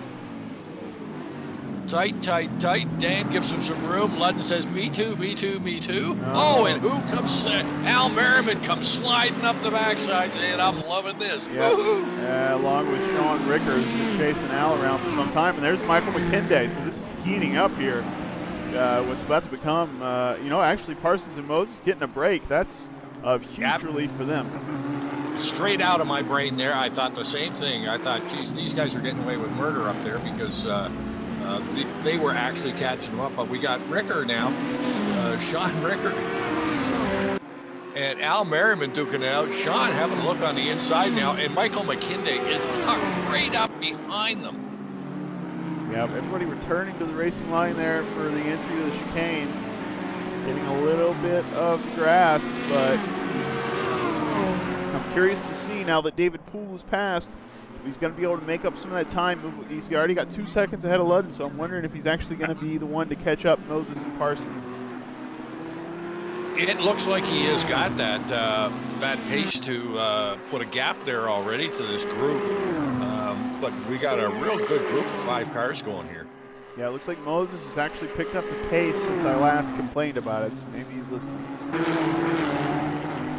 Tight, tight, tight. Dan gives him some room. Ludden says, me too, me too, me too. No. Oh, and who comes? Al Merriman comes sliding up the backside saying, I'm loving this. Yep. Along with Sean Ricker, who's been chasing Al around for some time. And there's Michael McKinday. So this is heating up here. What's about to become, you know, actually Parsons and Moses getting a break. That's a huge relief for them. Straight out of my brain there, I thought the same thing. I thought, geez, these guys are getting away with murder up there, because they were actually catching them up. But we got Ricker now, Sean Ricker, and Al Merriman duking it out. Sean having a look on the inside now, and Michael McKinday is tucked right up behind them. Yeah, everybody returning to the racing line there for the entry to the chicane. Getting a little bit of the grass, but I'm curious to see now that David Poole has passed, if he's going to be able to make up some of that time. He's already got 2 seconds ahead of Ludden, so I'm wondering if he's actually going to be the one to catch up Moses and Parsons. It looks like he has got that pace to put a gap there already to this group. But we got a real good group of 5 cars going here. Yeah, it looks like Moses has actually picked up the pace since I last complained about it, so maybe he's listening.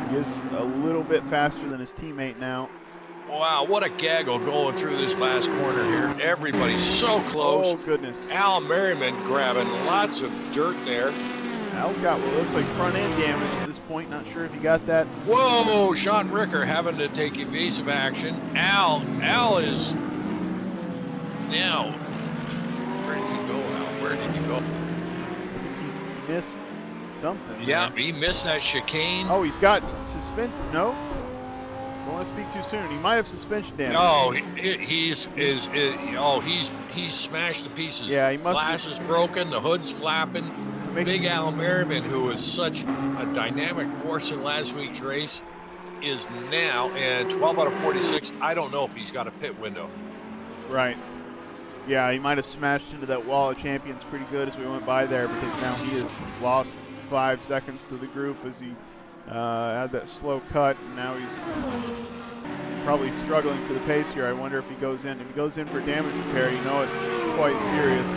He is a little bit faster than his teammate now. Wow, what a gaggle going through this last corner here. Everybody's so close. Oh, goodness. Al Merriman grabbing lots of dirt there. Al's got what looks like front end damage at this point. Not sure if he got that. Whoa, Sean Ricker having to take evasive action. Al is now. Where did he go, Al? Where did he go? I think he missed something. Yeah, there. he missed that chicane. Oh, he's got suspension. No? Don't want to speak too soon. He might have suspension damage. No, he's smashed to pieces. Yeah, he must. Glass is broken. The hood's flapping. Big Al Merriman, who was such a dynamic force in last week's race, is now, and 12 out of 46, I don't know if he's got a pit window. Right. Yeah, he might have smashed into that wall of champions pretty good as we went by there, because now he has lost 5 seconds to the group as he had that slow cut, and now he's probably struggling for the pace here. I wonder if he goes in. If he goes in for damage repair, you know it's quite serious.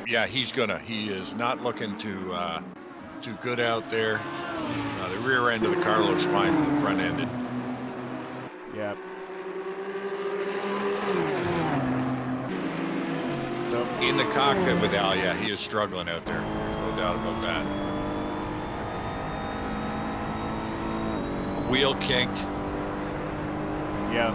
Yeah, he's gonna. He is not looking too good out there. The rear end of the car looks fine, but the front ended. Yeah. So in the cockpit with Al, yeah, he is struggling out there. There's no doubt about that. Wheel kicked. yeah.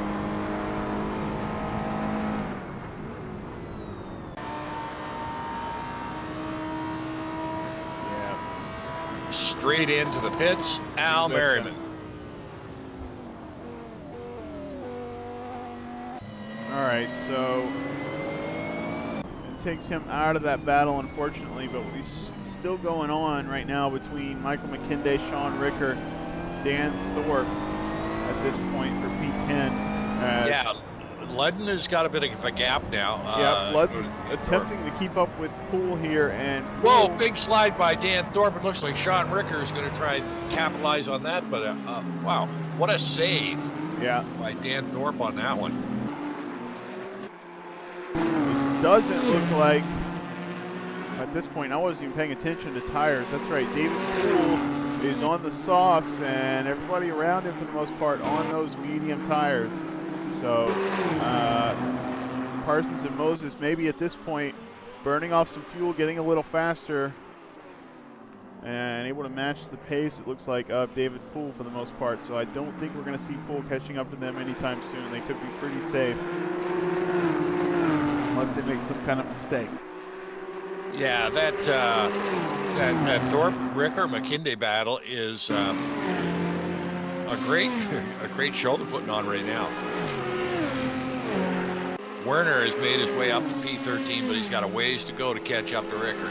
Straight into the pits, Al Merriman. All right, so it takes him out of that battle, unfortunately, but we're still going on right now between Michael McKinday, Sean Ricker, Dan Thorpe at this point for P10. Yeah, Ludden has got a bit of a gap now. Yeah, Ludden attempting to keep up with Poole here, and whoa, big slide by Dan Thorpe. It looks like Sean Ricker is going to try and capitalize on that, but wow, what a save! Yeah, by Dan Thorpe on that one. It doesn't look like at this point. I wasn't even paying attention to tires. That's right, David Poole is on the softs, and everybody around him for the most part on those medium tires. So Parsons and Moses maybe at this point burning off some fuel, getting a little faster, and able to match the pace, it looks like, of David Poole for the most part. So I don't think we're going to see Poole catching up to them anytime soon. They could be pretty safe unless they make some kind of mistake. Yeah, that Thorpe Ricker McKinday battle is a great show they're putting on right now. Werner has made his way up to P13, but he's got a ways to go to catch up to Ricker.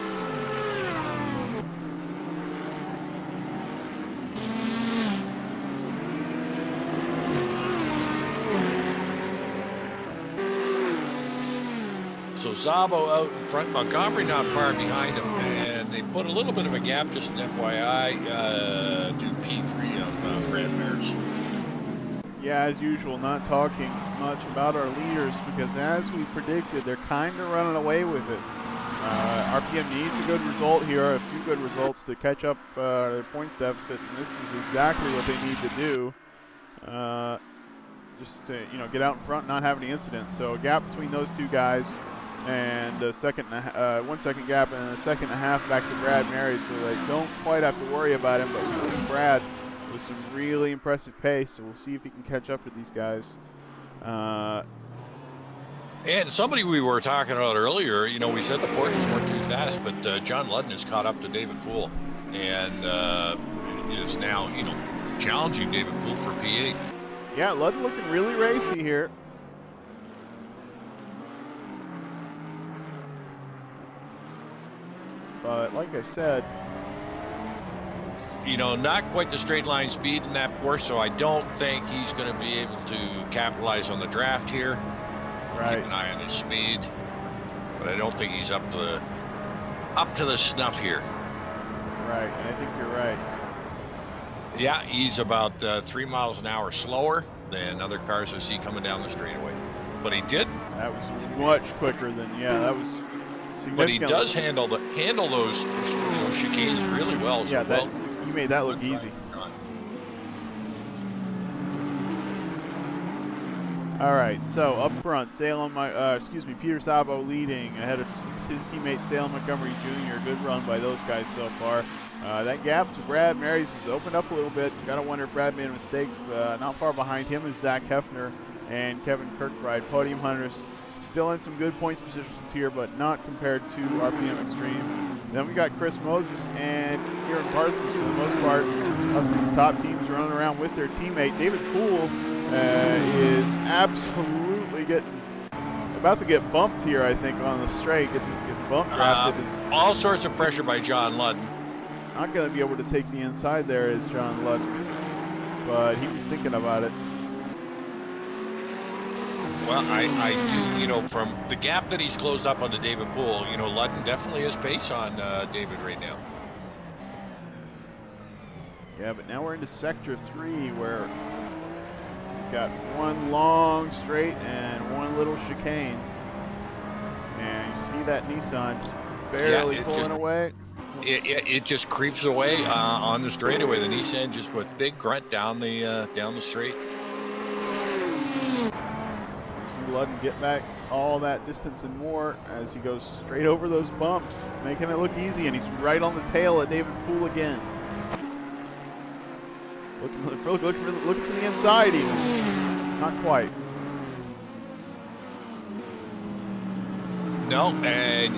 So Szabo out in front, Montgomery not far behind him, and they put a little bit of a gap, just an FYI, to P3 of Brad Mares. Yeah, as usual, not talking much about our leaders because, as we predicted, they're kind of running away with it. RPM needs a good result here, a few good results to catch up their points deficit, and this is exactly what they need to do. Just to, get out in front and not have any incidents. So a gap between those two guys, and a 1 second gap, and a second and a half back to Brad Mary, so they don't quite have to worry about him. But we see Brad with some really impressive pace, so we'll see if he can catch up to these guys. And somebody we were talking about earlier, we said the Porters weren't too fast, but John Ludden has caught up to David Poole, and is now, challenging David Poole for P8. Yeah, Ludden looking really racy here. But like I said, not quite the straight line speed in that Porsche, so I don't think he's going to be able to capitalize on the draft here. Right. Keep an eye on his speed, but I don't think he's up to the snuff here. Right, I think you're right. Yeah, he's about 3 miles an hour slower than other cars I see coming down the straightaway. But he did. That was much quicker than, that was significant. But he does handle those chicanes really well. Yeah, he made that look easy. All right, so up front, Peter Szabo leading ahead of his teammate Salem Montgomery Jr. Good run by those guys so far. That gap to Brad Marys has opened up a little bit. Got to wonder if Brad made a mistake. Not far behind him is Zach Hefner and Kevin Kirkbride. Podium hunters still in some good points positions here, but not compared to RPM Extreme. Then we got Chris Moses and Aaron Parsons for the most part. Obviously, these top teams running around with their teammate. David Poole is absolutely about to get bumped here, I think, on the straight. Get bump drafted. All sorts of pressure by John Ludden. Not going to be able to take the inside there is John Ludden, but he was thinking about it. Well, I do, from the gap that he's closed up onto David Poole, Ludden definitely has pace on David right now. Yeah, but now we're into Sector 3 where we've got one long straight and one little chicane. And you see that Nissan just barely pulling away. It just creeps away on the straightaway. The Nissan just with big grunt down the straight. Ludden get back all that distance and more as he goes straight over those bumps, making it look easy, and he's right on the tail of David Poole again. Looking for the inside even. Not quite. No, and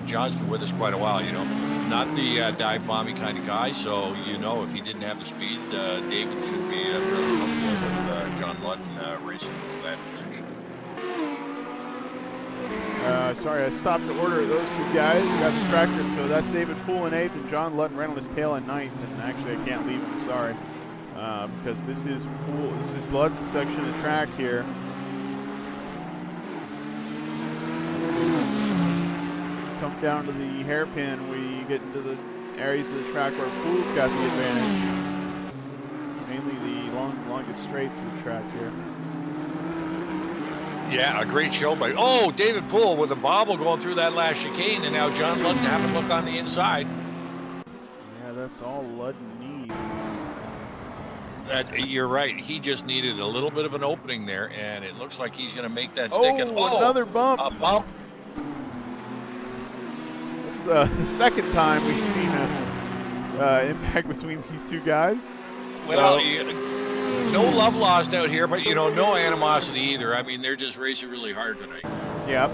John's been with us quite a while, Not the dive bomby kind of guy, so if he didn't have the speed, David should be really comfortable with John Ludden racing for that position. Sorry, I stopped to order those two guys. I got distracted, so that's David Poole in 8th, and John Ludden right on his tail in 9th, and actually I can't leave him, sorry. because this is Ludden's section of track here. Come down to the hairpin, we get into the areas of the track where Pool's got the advantage. Mainly the longest straights of the track here. Yeah, a great show by, David Poole with a bobble going through that last chicane, and now John Ludden having a look on the inside. Yeah, that's all Ludden needs. You're right. He just needed a little bit of an opening there, and it looks like he's going to make that stick. Another bump. A bump. It's the second time we've seen an impact between these two guys. Well, no love lost out here, but, no animosity either. I mean, they're just racing really hard tonight. Yep.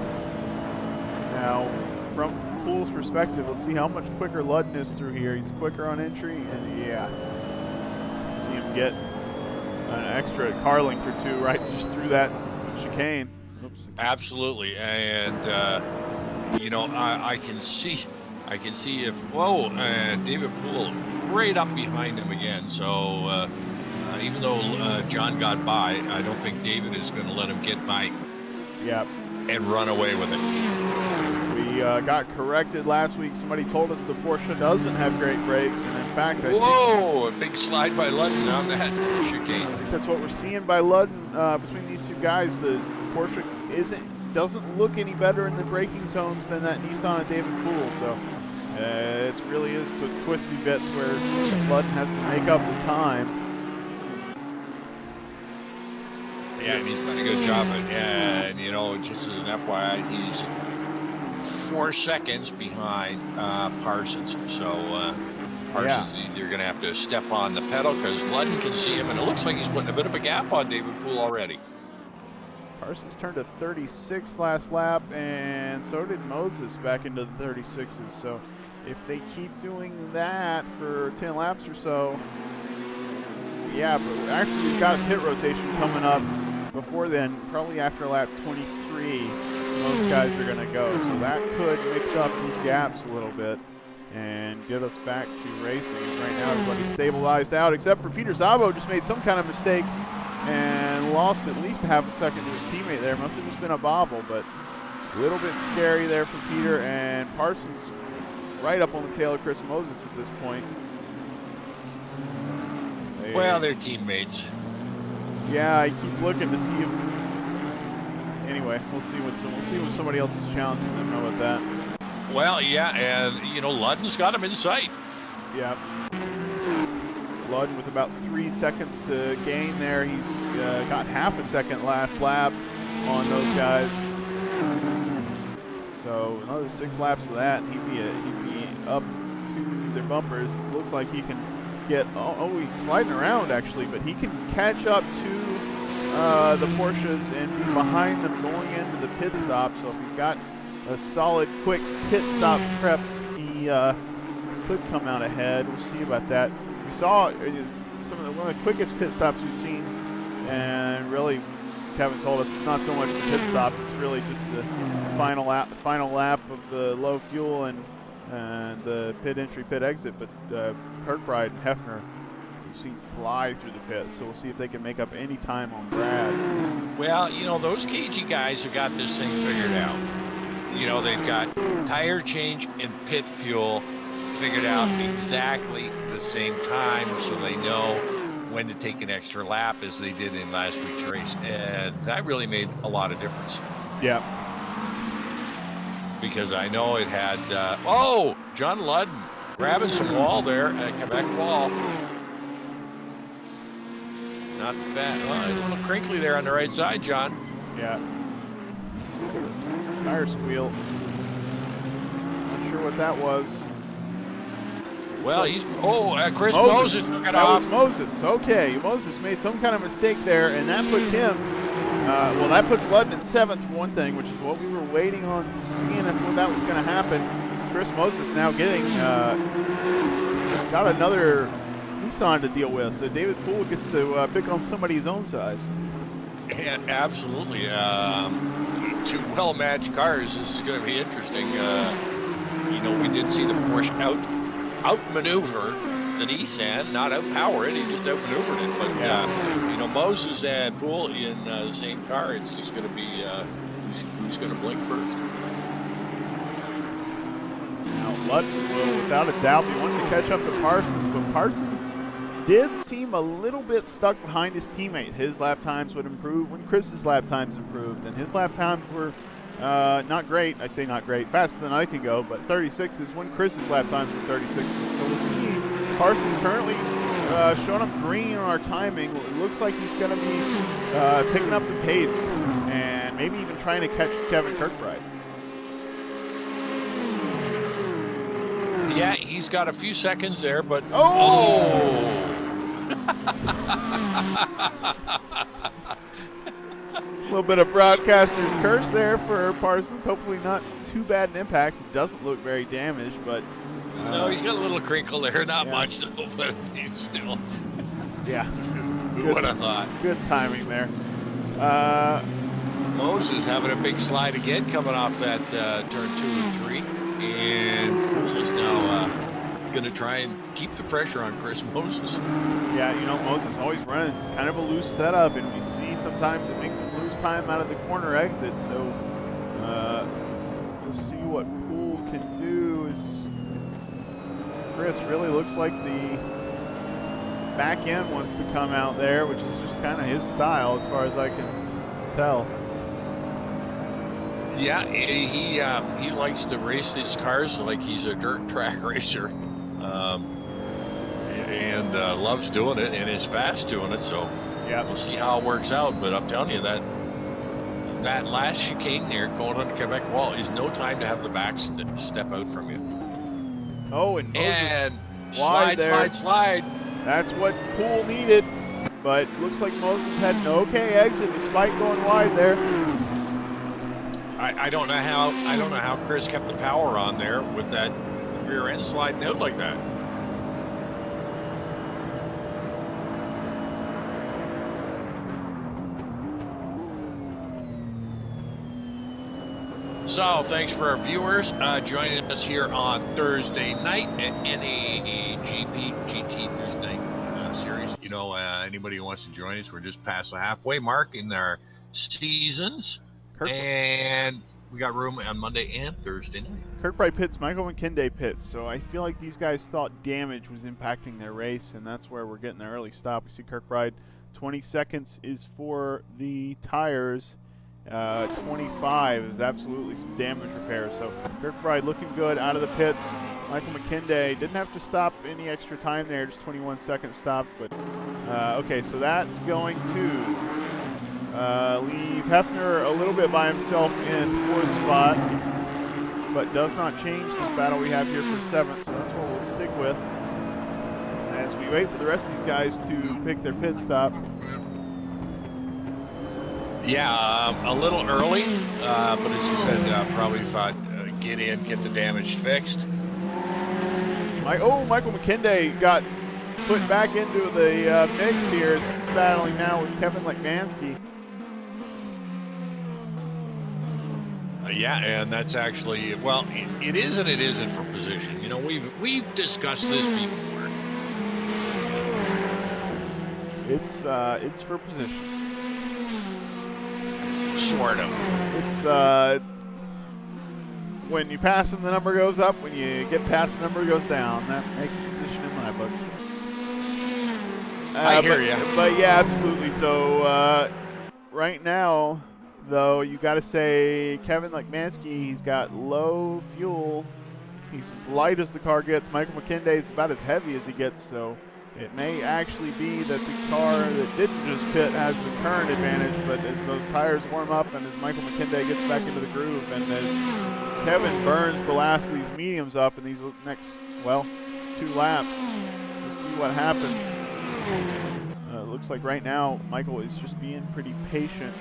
Now, from Poole's perspective, let's see how much quicker Ludden is through here. He's quicker on entry, and yeah. See him get an extra car length or two right just through that chicane. Oops. Absolutely, and I can see if David Poole right up behind him again. So even though John got by, I don't think David is going to let him get by. Yep. And run away with it. We got corrected last week. Somebody told us the Porsche doesn't have great brakes, and in fact, a big slide by Ludden on that chicane. I think that's what we're seeing by Ludden between these two guys. The Porsche doesn't look any better in the braking zones than that Nissan and David Poole. So it really is twisty bits where Ludden has to make up the time. Yeah, and he's done a good job. And just as an FYI, he's 4 seconds behind Parsons. So Parsons is either going to have to step on the pedal because Ludden can see him, and it looks like he's putting a bit of a gap on David Poole already. Parsons turned to 36 last lap, and so did Moses back into the 36s. So if they keep doing that for 10 laps or so, yeah, but actually we've got a pit rotation coming up before then, probably after lap 23, most guys are going to go. So that could mix up these gaps a little bit and get us back to racing. Right now everybody's stabilized out, except for Peter Szabo just made some kind of mistake and lost at least a half a second to his teammate there. Must have just been a bobble, but a little bit scary there for Peter, and Parsons right up on the tail of Chris Moses at this point. They're teammates. Yeah, I keep looking to see if. Anyway, we'll see what somebody else is challenging them. Know about that. Well, yeah, and Ludden's got him in sight. Yeah. Ludden with about 3 seconds to gain there. He's got half a second last lap on those guys. So another 6 laps of that, and he'd be up to their bumpers. It looks like he can get. He's sliding around actually, but he can catch up to the Porsches and be behind them going into the pit stop. So if he's got a solid, quick pit stop prepped, he could come out ahead. We'll see about that. We saw one of the quickest pit stops we've seen, and really, Kevin told us it's not so much the pit stop; it's really just the final lap of the low fuel and the pit entry, pit exit. But Kirkbride and Hefner, we've seen fly through the pit, so we'll see if they can make up any time on Brad. Well, those cagey guys have got this thing figured out. They've got tire change and pit fuel figured out exactly the same time, so they know when to take an extra lap as they did in last week's race, and that really made a lot of difference. Yeah. Because I know it had, John Ludden grabbing some wall there at Quebec wall. Not bad. Well, a little crinkly there on the right side, John. Yeah. Tire squeal. Not sure what that was. Well, Chris Moses took it off. That was Moses. Okay, Moses made some kind of mistake there, and that puts him. That puts Ludden in 7th for one thing, which is what we were waiting on, seeing if that was going to happen. Chris Moses now getting got another Nissan to deal with, so David Poole gets to pick on somebody his own size. And absolutely, 2 well-matched cars. This is going to be interesting. We did see the Porsche outmaneuver the Nissan, not outpower it. He just outmaneuvered it. But you know, Moses and Poole in the same car. It's just going to be who's going to blink first. Now, Ludden will, without a doubt, be wanting to catch up to Parsons, but Parsons did seem a little bit stuck behind his teammate. His lap times would improve when Chris's lap times improved, and his lap times were not great. I say not great, faster than I can go, but 36s when Chris's lap times were 36s. So we'll see. Parsons currently showing up green on our timing. It looks like he's going to be picking up the pace and maybe even trying to catch Kevin Kirkbride. Yeah, he's got a few seconds there, but oh! A little bit of broadcaster's curse there for Parsons. Hopefully not too bad an impact. He doesn't look very damaged, but no, he's got a little crinkle there. Not much though, but he's still. Yeah. Who would have thought? Good timing there. Moses having a big slide again, coming off that turn 2 and 3. And Poole is now going to try and keep the pressure on Chris Moses. Yeah, you know, Moses always running kind of a loose setup, and we see sometimes it makes him lose time out of the corner exit. So we'll see what Poole can do. Chris really looks like the back end wants to come out there, which is just kind of his style as far as I can tell. Yeah, he likes to race his cars like he's a dirt track racer, and loves doing it and is fast doing it. So yeah, we'll see how it works out. But I'm telling you that last chicane there going on the Quebec wall is no time to have the back step out from you. Oh, and Moses and slide. That's what Poole needed, but looks like Moses had an okay exit despite going wide there. I don't know how Chris kept the power on there with that rear end sliding out like that. So thanks for our viewers joining us here on Thursday night at NAGP GT Thursday night series. You know, anybody who wants to join us, we're just past the halfway mark in our seasons. And we got room on Monday and Thursday night. Kirkbride pits, Michael McKinday pits. So I feel like these guys thought damage was impacting their race, and that's where we're getting the early stop. We see Kirkbride, 20 seconds is for the tires. 25 is absolutely some damage repair. So Kirkbride looking good out of the pits. Michael McKinday didn't have to stop any extra time there, just 21 seconds stopped. But okay, so that's going to leave Hefner a little bit by himself in 4th spot, but does not change this battle we have here for 7th, so that's what we'll stick with as we wait for the rest of these guys to pick their pit stop. Yeah, a little early, but as you said, probably thought get in, get the damage fixed. Michael McKinday got put back into the mix here as he's battling now with Kevin Lekmansky. Yeah, and that's actually, well, it is and it isn't for position. You know, we've discussed this before. It's for position. Sort of. It's when you pass him, the number goes up. When you get past, the number goes down. That makes a position in my book. I hear you. But yeah, absolutely. So right now, though, you got to say Kevin Lekmansky, he's got low fuel. He's as light as the car gets. Michael McKinday is about as heavy as he gets, so it may actually be that the car that didn't just pit has the current advantage, but as those tires warm up and as Michael McKinday gets back into the groove and as Kevin burns the last of these mediums up in these next, well, 2 laps, we'll see what happens. It looks like right now Michael is just being pretty patient.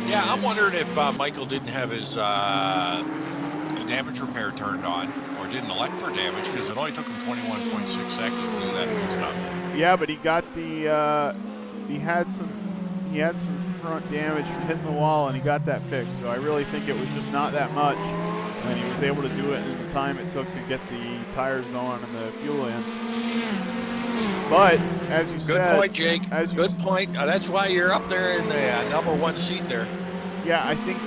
Yeah, I'm wondering if Michael didn't have his damage repair turned on, or didn't elect for damage, because it only took him 21.6 seconds to do that and stuff. Yeah, but he got the he had some front damage from hitting the wall, and he got that fixed. So I really think it was just not that much. and he was able to do it in the time it took to get the tires on and the fuel in. But as you said, good point, Jake. Good point. That's why you're up there in the #1 seat there. Yeah, I think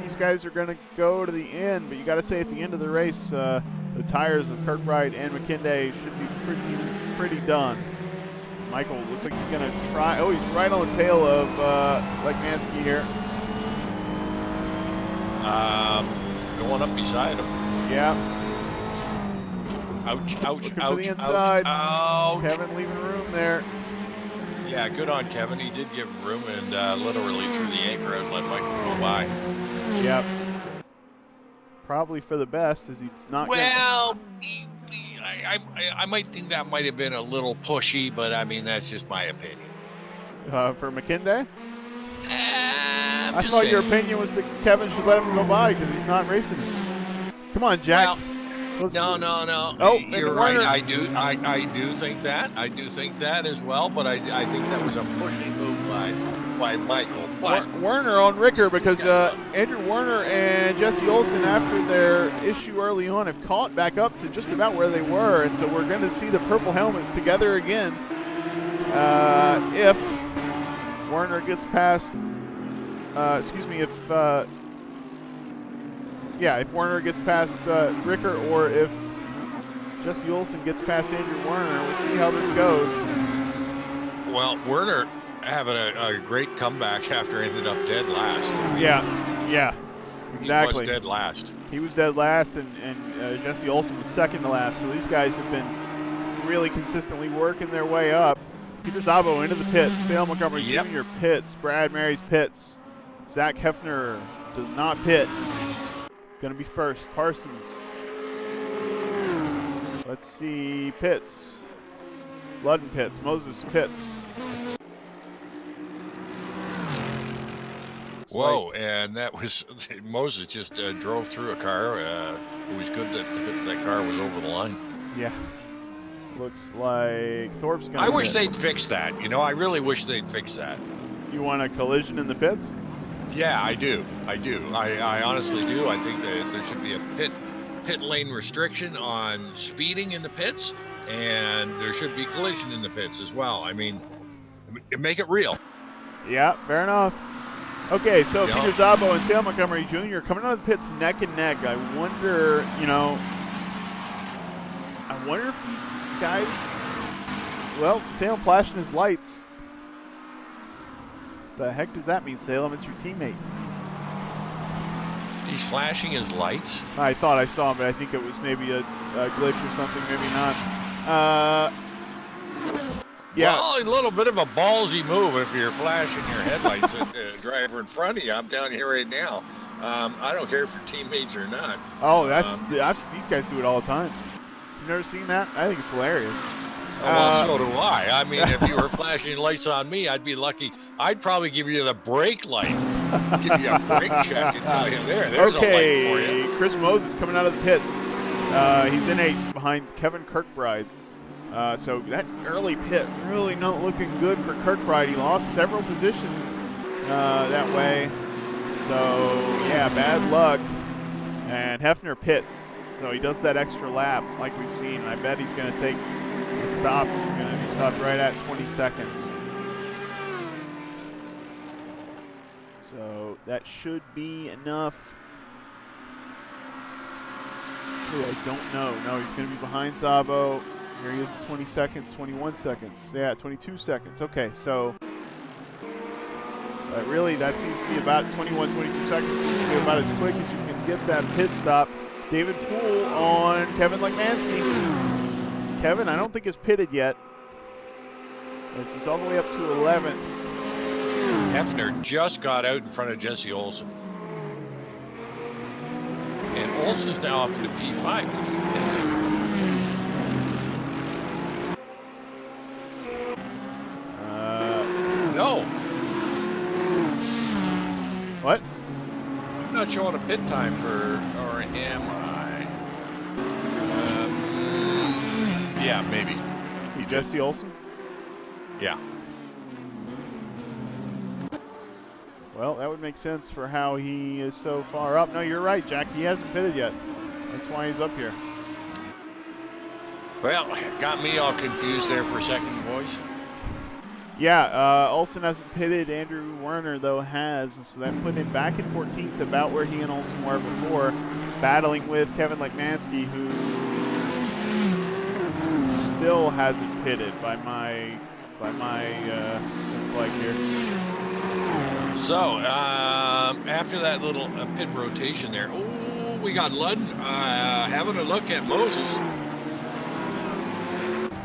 these guys are going to go to the end, but you got to say at the end of the race, the tires of Kirkbride and McKinday should be pretty done. Michael looks like he's going to try. Oh, he's right on the tail of Lekmansky here. Going up beside him. Yeah. Ouch, ouch, Looking ouch, for the inside. ouch. Kevin leaving room there. Yeah, good on Kevin. He did give him room and literally threw the anchor out and let Michael go by. Yep. Probably for the best, as he's not. Well, I might think that might have been a little pushy, but I mean that's just my opinion. For McKinday? I thought your opinion was that Kevin should let him go by because he's not racing him. Come on, Jack. Well, no. Oh, you're right. I do think that. I do think that as well. But I think that was a pushing move by Michael. But Werner on Ricker, because Andrew Werner and Jesse Olsen, after their issue early on, have caught back up to just about where they were, and so we're going to see the purple helmets together again. If Werner gets past, if Werner gets past Ricker, or if Jesse Olsen gets past Andrew Werner, we'll see how this goes. Well, Werner having a great comeback after ended up dead last. Yeah, exactly. He was dead last. He was dead last, and Jesse Olsen was second to last. So these guys have been really consistently working their way up. Peter Szabo into the pits. Dale Montgomery Jr. pits. Brad Mary's pits. Zach Hefner does not pit. Going to be first. Parsons. Let's see. Pits. Ludden pits. Moses pits. Whoa, and that was Moses just drove through a car. It was good that that car was over the line. Yeah. Looks like Thorpe's going to I wish they'd fix that. You know, I really wish they'd fix that. You want a collision in the pits? Yeah, I do. I honestly do. I think that there should be a pit lane restriction on speeding in the pits, and there should be collision in the pits as well. I mean, make it real. Yeah, fair enough. Okay, so Peter Szabo and Dale Montgomery Jr. coming out of the pits neck and neck. I wonder if these guys, Salem flashing his lights. The heck does that mean, Salem? It's your teammate. He's flashing his lights? I thought I saw him, but I think it was maybe a glitch or something, maybe not. Yeah. Well, a little bit of a ballsy move if you're flashing your headlights at the driver in front of you. I'm down here right now. I don't care if you're teammates or not. Oh, these guys do it all the time. You've never seen that? I think it's hilarious. Well, so do I. I mean, if you were flashing lights on me, I'd be lucky. I'd probably give you the brake light. Give you a brake check and tell you there's a light for you. Chris Moses coming out of the pits. He's in 8th behind Kevin Kirkbride. So that early pit really not looking good for Kirkbride. He lost several positions that way. So, yeah, bad luck. And Hefner pits. So he does that extra lap like we've seen. And I bet he's going to take a stop. He's going to be stopped right at 20 seconds. So that should be enough. Actually, I don't know. No, he's going to be behind Szabo. Here he is at 20 seconds, 21 seconds. Yeah, 22 seconds. Okay, so really that seems to be about 21, 22 seconds. Seems to be about as quick as you can get that pit stop. David Poole on Kevin Lekmansky. Kevin, I don't think is pitted yet. This is all the way up to 11th. Hefner just got out in front of Jesse Olsen. And Olsen's now up into P5. No. What? I'm not showing a pit time for, or am I? Yeah, maybe. Jesse Olsen? Yeah. Well, that would make sense for how he is so far up. No, you're right, Jack. He hasn't pitted yet. That's why he's up here. Well, got me all confused there for a second, boys. Yeah, Olson hasn't pitted. Andrew Werner, though, has. So that put him back in 14th, about where he and Olson were before, battling with Kevin Lekmanski, who still hasn't pitted by my looks like here. So, after that little pit rotation there, oh, we got Ludden having a look at Moses.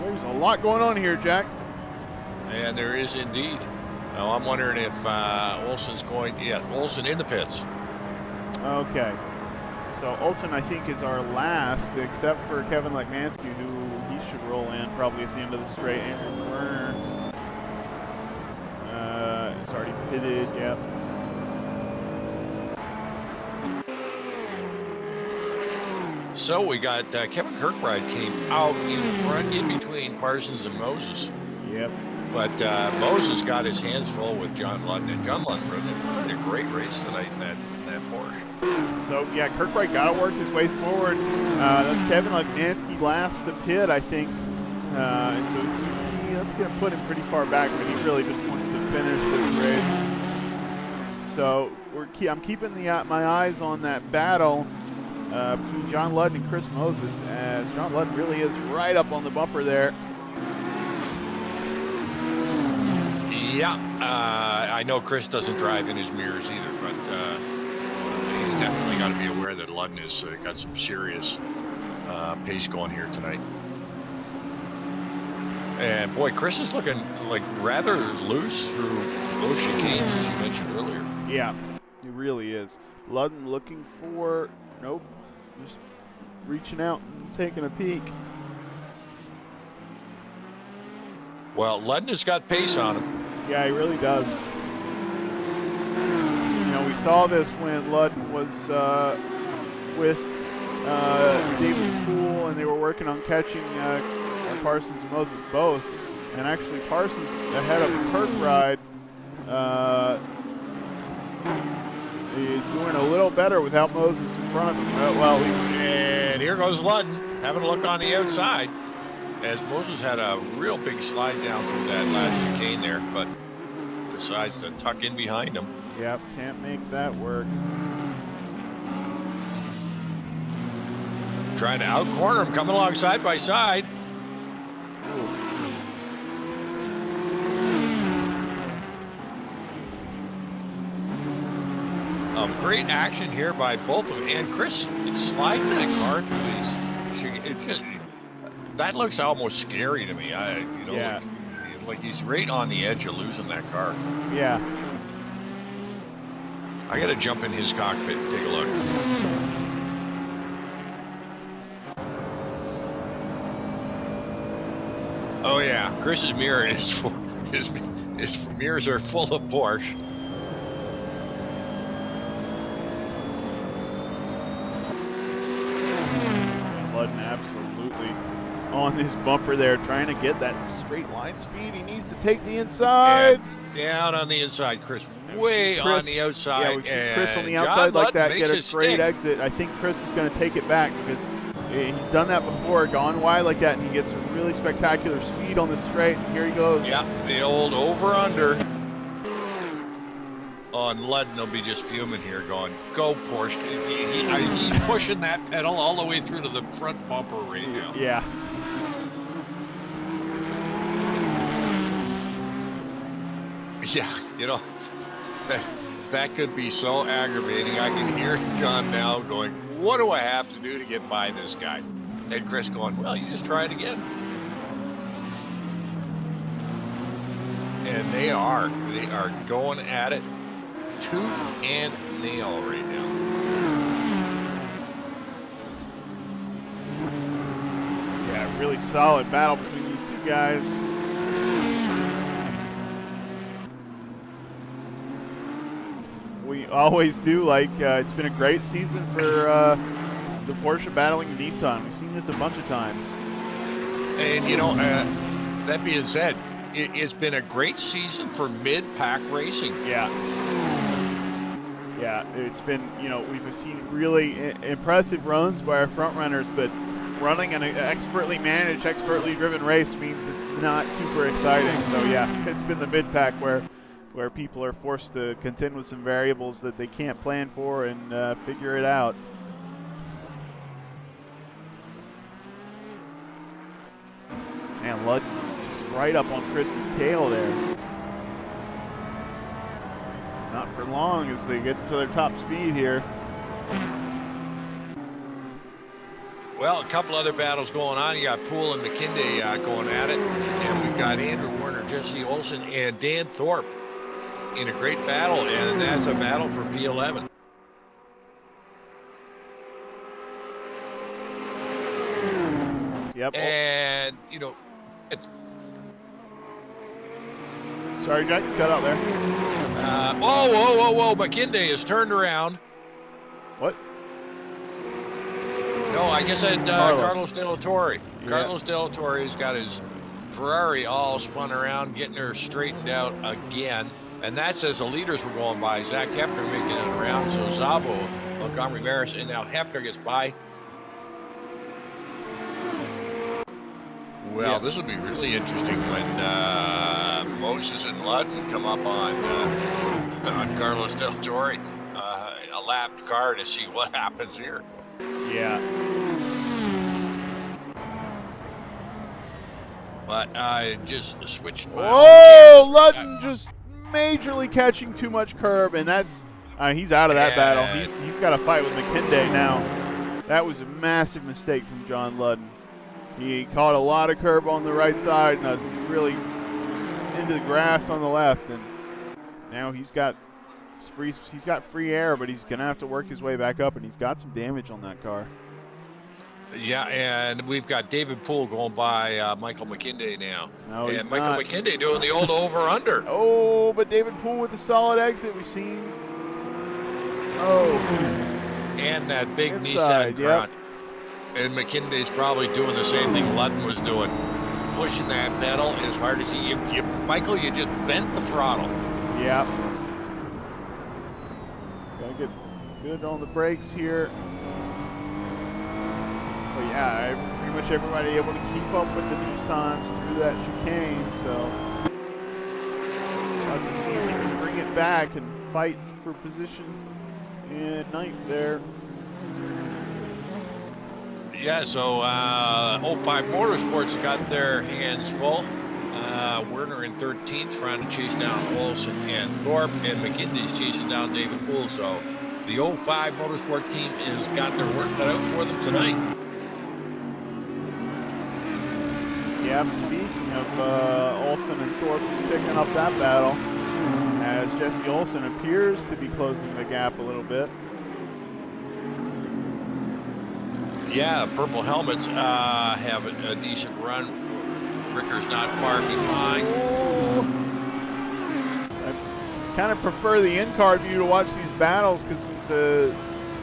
There's a lot going on here, Jack. And there is indeed. Now, I'm wondering if Olson's going, Olson in the pits. Okay. So Olson, I think, is our last, except for Kevin Lekmanski, who he should roll in probably at the end of the straight. Andrew Werner is already pitted, yep. So we got Kevin Kirkbride came out in front in between Parsons and Moses. Yep. But Moses got his hands full with John Ludden, and John Ludden running a great race tonight in that Porsche. So, yeah, Kirkbride got to work his way forward. That's Kevin Lekmanski last to pit, I think. And so that's going to put him pretty far back, but he really just wants to finish this race. So I'm keeping my eyes on that battle between John Ludden and Chris Moses, as John Ludden really is right up on the bumper there. Yeah, I know Chris doesn't drive in his mirrors either, but he's definitely got to be aware that Ludden has got some serious pace going here tonight. And boy, Chris is looking like rather loose through those chicanes, as you mentioned earlier. Yeah, he really is. Ludden looking for, nope, just reaching out and taking a peek. Well, Ludden has got pace on him. Yeah, he really does. You know, we saw this when Ludden was with David Poole, and they were working on catching Parsons and Moses both. And actually, Parsons ahead of Kirkbride is doing a little better without Moses in front of him. Well, and here goes Ludden having a look on the outside, as Moses had a real big slide down through that last chicane there, but decides to tuck in behind him. Yep, can't make that work. Trying to out-corner him, coming along side by side. Great action here by both of them, and Chris sliding that car through these. That looks almost scary to me. Yeah. Like he's right on the edge of losing that car. Yeah. I got to jump in his cockpit and take a look. Oh yeah, Chris's mirror is full. His mirrors are full of Porsche. Ludden absolutely on his bumper there, trying to get that straight line speed. He needs to take the inside. And down on the inside, Chris. Way Chris, on the outside. Yeah, we've seen Chris on the outside like that get a great exit. I think Chris is going to take it back because he's done that before, gone wide like that, and he gets a really spectacular speed on the straight. And here he goes. Yeah, the old over-under. On Ludden, they'll be just fuming here, going, go Porsche. He's pushing that pedal all the way through to the front bumper right now. Yeah. Yeah, you know, that could be so aggravating. I can hear John now going, what do I have to do to get by this guy? And Chris going, well, you just try it again. And they are going at it tooth and nail right now. Yeah, really solid battle between these two guys. We always do, like, it's been a great season for the Porsche battling the Nissan. We've seen this a bunch of times. And, you know, that being said, it's been a great season for mid-pack racing. Yeah. Yeah, it's been, we've seen really impressive runs by our front runners, but running an expertly managed, expertly driven race means it's not super exciting. So yeah, it's been the mid-pack where people are forced to contend with some variables that they can't plan for and figure it out. Man, Ludd just right up on Chris's tail there. Not for long as they get to their top speed here. Well, a couple other battles going on. You got Poole and McKinday going at it. And we've got Andrew Warner, Jesse Olsen, and Dan Thorpe in a great battle. And that's a battle for P11. Yep. And, Sorry, Jack, cut out there. Whoa. McKinday is turned around. What? No, I guess that Carlos De La Torre. Yeah. Carlos De La Torre's got his Ferrari all spun around, getting her straightened out again. And that's as the leaders were going by. Zach Hefner making it around. So Zabo, Montgomery Maris, and now Hefner gets by. Well, this will be really interesting when Moses and Ludden come up on Carlos Del Torre in a lapped car to see what happens here. Yeah. But I just switched. Ludden just majorly catching too much curb, and that's he's out of that battle. He's got to fight with McKinday now. That was a massive mistake from John Ludden. He caught a lot of curb on the right side and really into the grass on the left, and now he's got free air, but he's gonna have to work his way back up, and he's got some damage on that car. Yeah, and we've got David Poole going by Michael McKinday now. No, and he's Michael not. McKinday doing the old over-under. Oh, but David Poole with a solid exit. We've seen. Oh. And that big Inside, Nissan grunt. And McKinday's probably doing the same thing Ludden was doing, pushing that pedal as hard as Michael, you just bent the throttle. Yeah. Gotta get good on the brakes here. But yeah, pretty much everybody able to keep up with the Nissans through that chicane, so we'll have to see if he can bring it back and fight for position in ninth there. Yeah, so 05 Motorsports got their hands full. Werner in 13th, trying to chase down Olsen and Thorpe, and McKinday's chasing down David Poole. So the 05 Motorsport team has got their work cut out for them tonight. Yeah, speaking of Olsen and Thorpe is picking up that battle as Jesse Olsen appears to be closing the gap a little bit. Yeah, Purple Helmets have a decent run. Ricker's not far behind. I kind of prefer the in-car view to watch these battles because the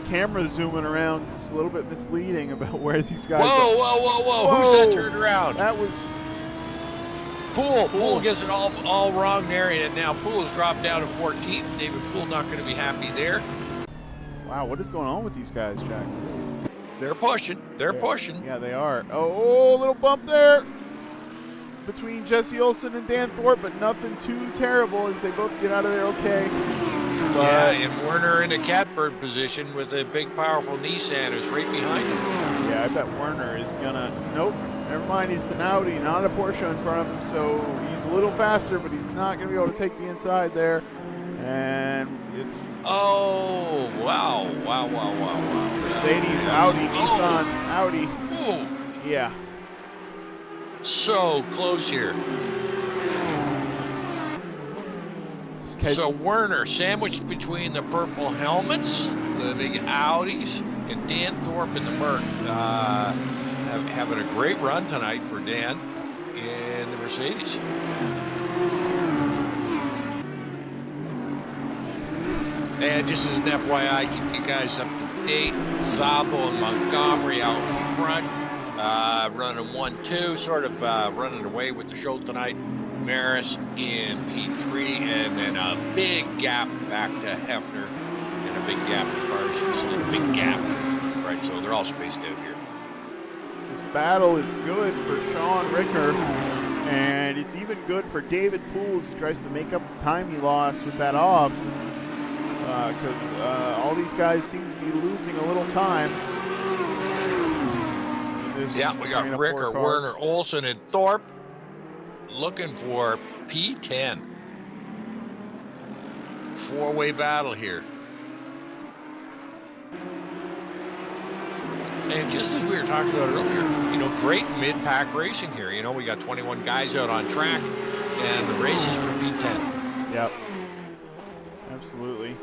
camera's zooming around. It's a little bit misleading about where these guys are. Whoa. Who's that turned around? That was Poole. Poole gets it all wrong there, and now Poole has dropped down to 14th. David Poole not going to be happy there. Wow, what is going on with these guys, Jack? They're pushing. They're pushing. Yeah, they are. Oh, little bump there between Jesse Olsen and Dan Thorpe, but nothing too terrible as they both get out of there okay. Yeah, and Werner in a catbird position with a big, powerful Nissan who's right behind him. Yeah, I bet Werner is gonna. Nope, never mind. He's an Audi, not a Porsche in front of him, so he's a little faster, but he's not gonna be able to take the inside there. And it's. Oh, wow. Mercedes, Audi, Nissan, Audi. Ooh. Yeah. So close here. So Werner sandwiched between the Purple Helmets, the big Audis, and Dan Thorpe in the Merc. Having a great run tonight for Dan in the Mercedes. And just as an FYI, keep you guys up to date. Zabo and Montgomery out front, running 1-2, sort of running away with the show tonight. Maris in P3, and then a big gap back to Hefner in big gap in cars. It's a big gap, right? So they're all spaced out here. This battle is good for Sean Ricker, and it's even good for David Poole as he tries to make up the time he lost with that off, because all these guys seem to be losing a little time. Yeah, we got Ricker, Werner, Olsen, and Thorpe looking for P10. Four-way battle here. And just as we were talking about earlier, great mid-pack racing here. We got 21 guys out on track, and the race is for P10. Yep. Absolutely.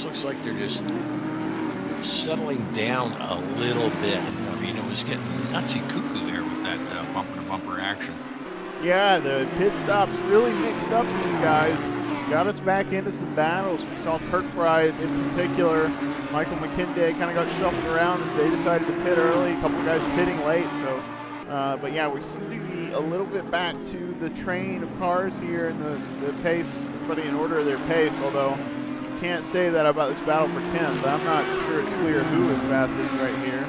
Looks like they're just settling down a little bit. I mean, it was getting nutsy cuckoo there with that bumper-to-bumper action. Yeah, the pit stops really mixed up these guys. Got us back into some battles. We saw Kirkbride in particular. Michael McKinday kind of got shuffled around as they decided to pit early. A couple of guys pitting late. So, but yeah, we seem to be a little bit back to the train of cars here and the pace. Everybody in order of their pace, although can't say that about this battle for 10th. I'm not sure it's clear who is fastest right here.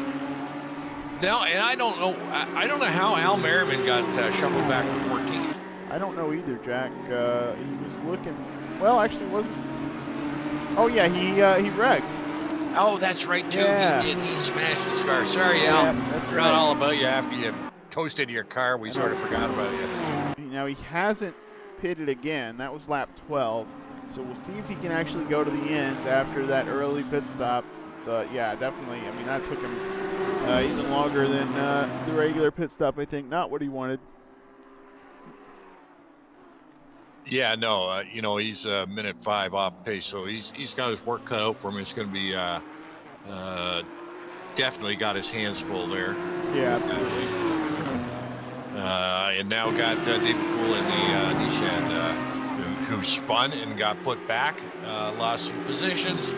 No, and I don't know. I don't know how Al Merriman got shuffled back to 14th. I don't know either, Jack. He was looking. Well, actually, wasn't. Oh yeah, he wrecked. Oh, that's right too. Yeah. He did. He smashed his car. Sorry, Al. Yeah, that's Forgot all about you after you toasted your car. We sort of forgot about you. Now he hasn't pitted again. That was lap 12. So we'll see if he can actually go to the end after that early pit stop. But yeah, definitely. I mean, that took him even longer than the regular pit stop, I think. Not what he wanted. Yeah, no, he's a minute 5 off pace, so he's got his work cut out for him. It's going to be definitely got his hands full there. Yeah, absolutely. And now got David Poole in the Nissan. Who spun and got put back, lost some positions.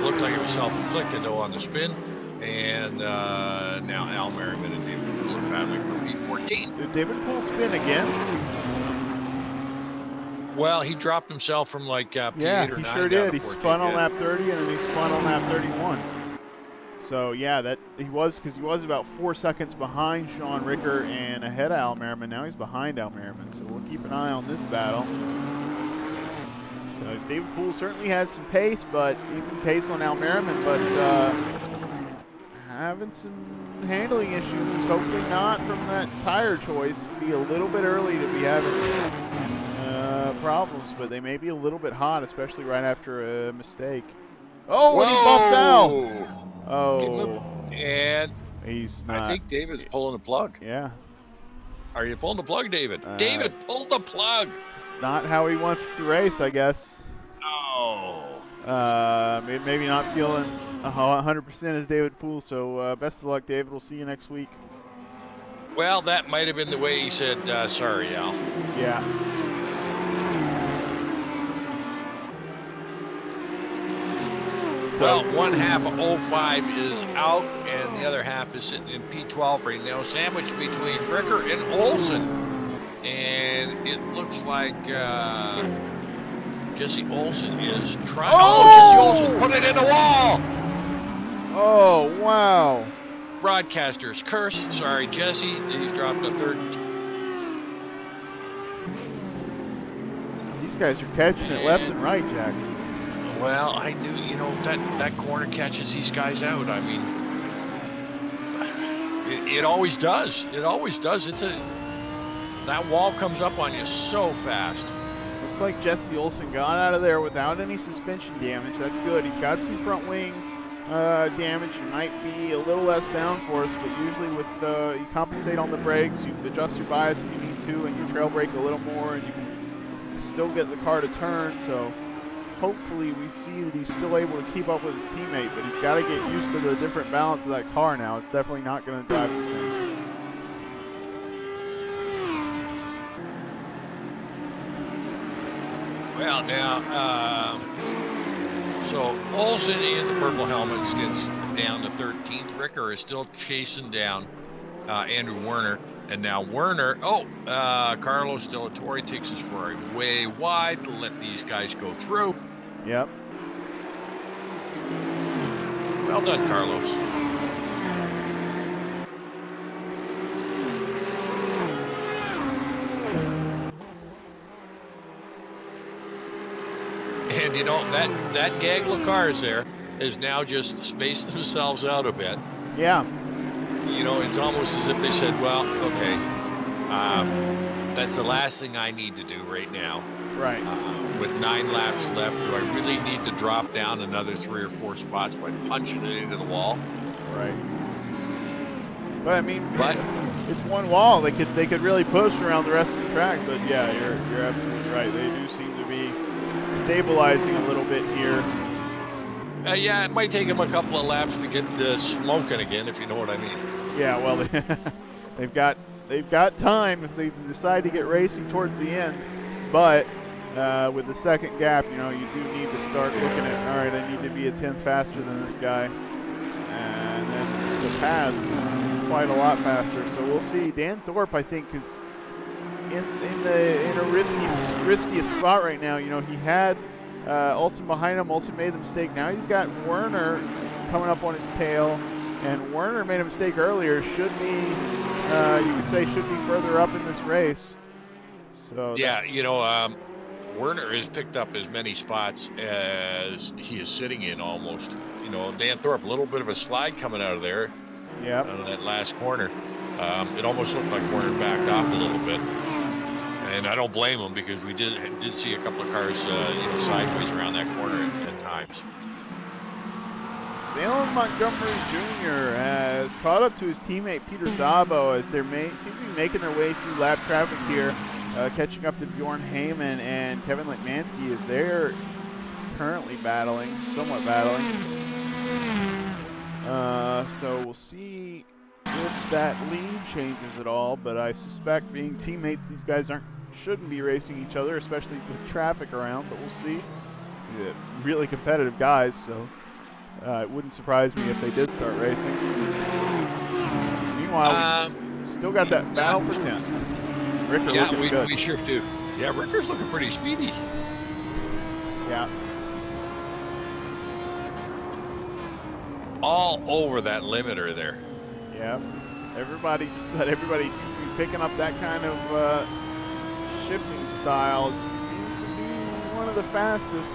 Looked like it was self-inflicted though on the spin. And now Al Merriman and David Poole are battling for P14. Did David Poole spin again? Well, he dropped himself from like P8 or 9. Yeah, he sure did. He 14, spun on lap 30 and then he spun on lap 31. So yeah, that he was about 4 seconds behind Sean Ricker and ahead of Al Merriman. Now he's behind Al Merriman, so we'll keep an eye on this battle. Because David Poole certainly has some pace, but even pace on Al Merriman, but having some handling issues. Hopefully not from that tire choice. It'd be a little bit early to be having problems, but they may be a little bit hot, especially right after a mistake. Oh, and he bumps Al. Oh, and he's not. I think David's pulling the plug. Yeah. Are you pulling the plug, David? David, pull the plug. Just not how he wants to race, I guess. Oh. Maybe not feeling 100% as David Poole. So best of luck, David. We'll see you next week. Well, that might have been the way he said, sorry, Al. Yeah. So, well, one half of 05 is out, and the other half is sitting in P12 right now, sandwiched between Ricker and Olsen. And it looks like Jesse Olsen is trying. Oh, Jesse Olsen put it in the wall! Oh, wow. Broadcaster's curse. Sorry, Jesse. He's dropped a third. These guys are catching it left and right, Jack. Well, I knew, that corner catches these guys out. I mean, it always does. It always does. That wall comes up on you so fast. Looks like Jesse Olsen got out of there without any suspension damage. That's good. He's got some front wing damage. It might be a little less downforce, but usually with you compensate on the brakes, you adjust your bias if you need to, and you trail brake a little more, and you can still get the car to turn. So hopefully we see that he's still able to keep up with his teammate, but he's got to get used to the different balance of that car now. It's definitely not going to drive this thing. Well, now, so Olsen in the purple helmets gets down to 13th. Ricker is still chasing down Andrew Werner. And now Werner, Carlos De La Torre takes his Ferrari way wide to let these guys go through. Yep. Well done, Carlos. And you know, that gaggle of cars there is now just spaced themselves out a bit. Yeah. You know, it's almost as if they said, well, okay, that's the last thing I need to do right now. Right. With 9 laps left, do I really need to drop down another 3 or 4 spots by punching it into the wall? Right. But I mean, it's one wall. They could really push around the rest of the track. But yeah, you're absolutely right. They do seem to be stabilizing a little bit here. Yeah, it might take them a couple of laps to get smoking again, if you know what I mean. Yeah, well, they've got time if they decide to get racing towards the end. But with the second gap, you know, you do need to start looking at, all right, I need to be a tenth faster than this guy. And then the pass is quite a lot faster. So we'll see. Dan Thorpe, I think, is in a riskiest spot right now. You know, he had Olsen behind him. Olsen made the mistake. Now he's got Werner coming up on his tail. And Werner made a mistake earlier. Should be, you could say, should be further up in this race. So yeah, you know, Werner has picked up as many spots as he is sitting in almost. You know, Dan Thorpe, a little bit of a slide coming out of there. Yeah. Out of that last corner. It almost looked like Werner backed off a little bit. And I don't blame him because we did see a couple of cars, you know, sideways around that corner at times. Salem Montgomery Jr. has caught up to his teammate Peter Szabo as they seem to be making their way through lap traffic here, catching up to Bjorn Heyman and Kevin Lekmansky as they're currently somewhat battling. So we'll see if that lead changes at all, but I suspect being teammates, these guys shouldn't be racing each other, especially with traffic around, but we'll see. Yeah, really competitive guys, so it wouldn't surprise me if they did start racing. Meanwhile, we still got that battle for 10th. Ricker looking good. We sure do. Yeah, Ricker's looking pretty speedy. Yeah. All over that limiter there. Yeah. Everybody seems to be picking up that kind of shifting style. It seems to be one of the fastest.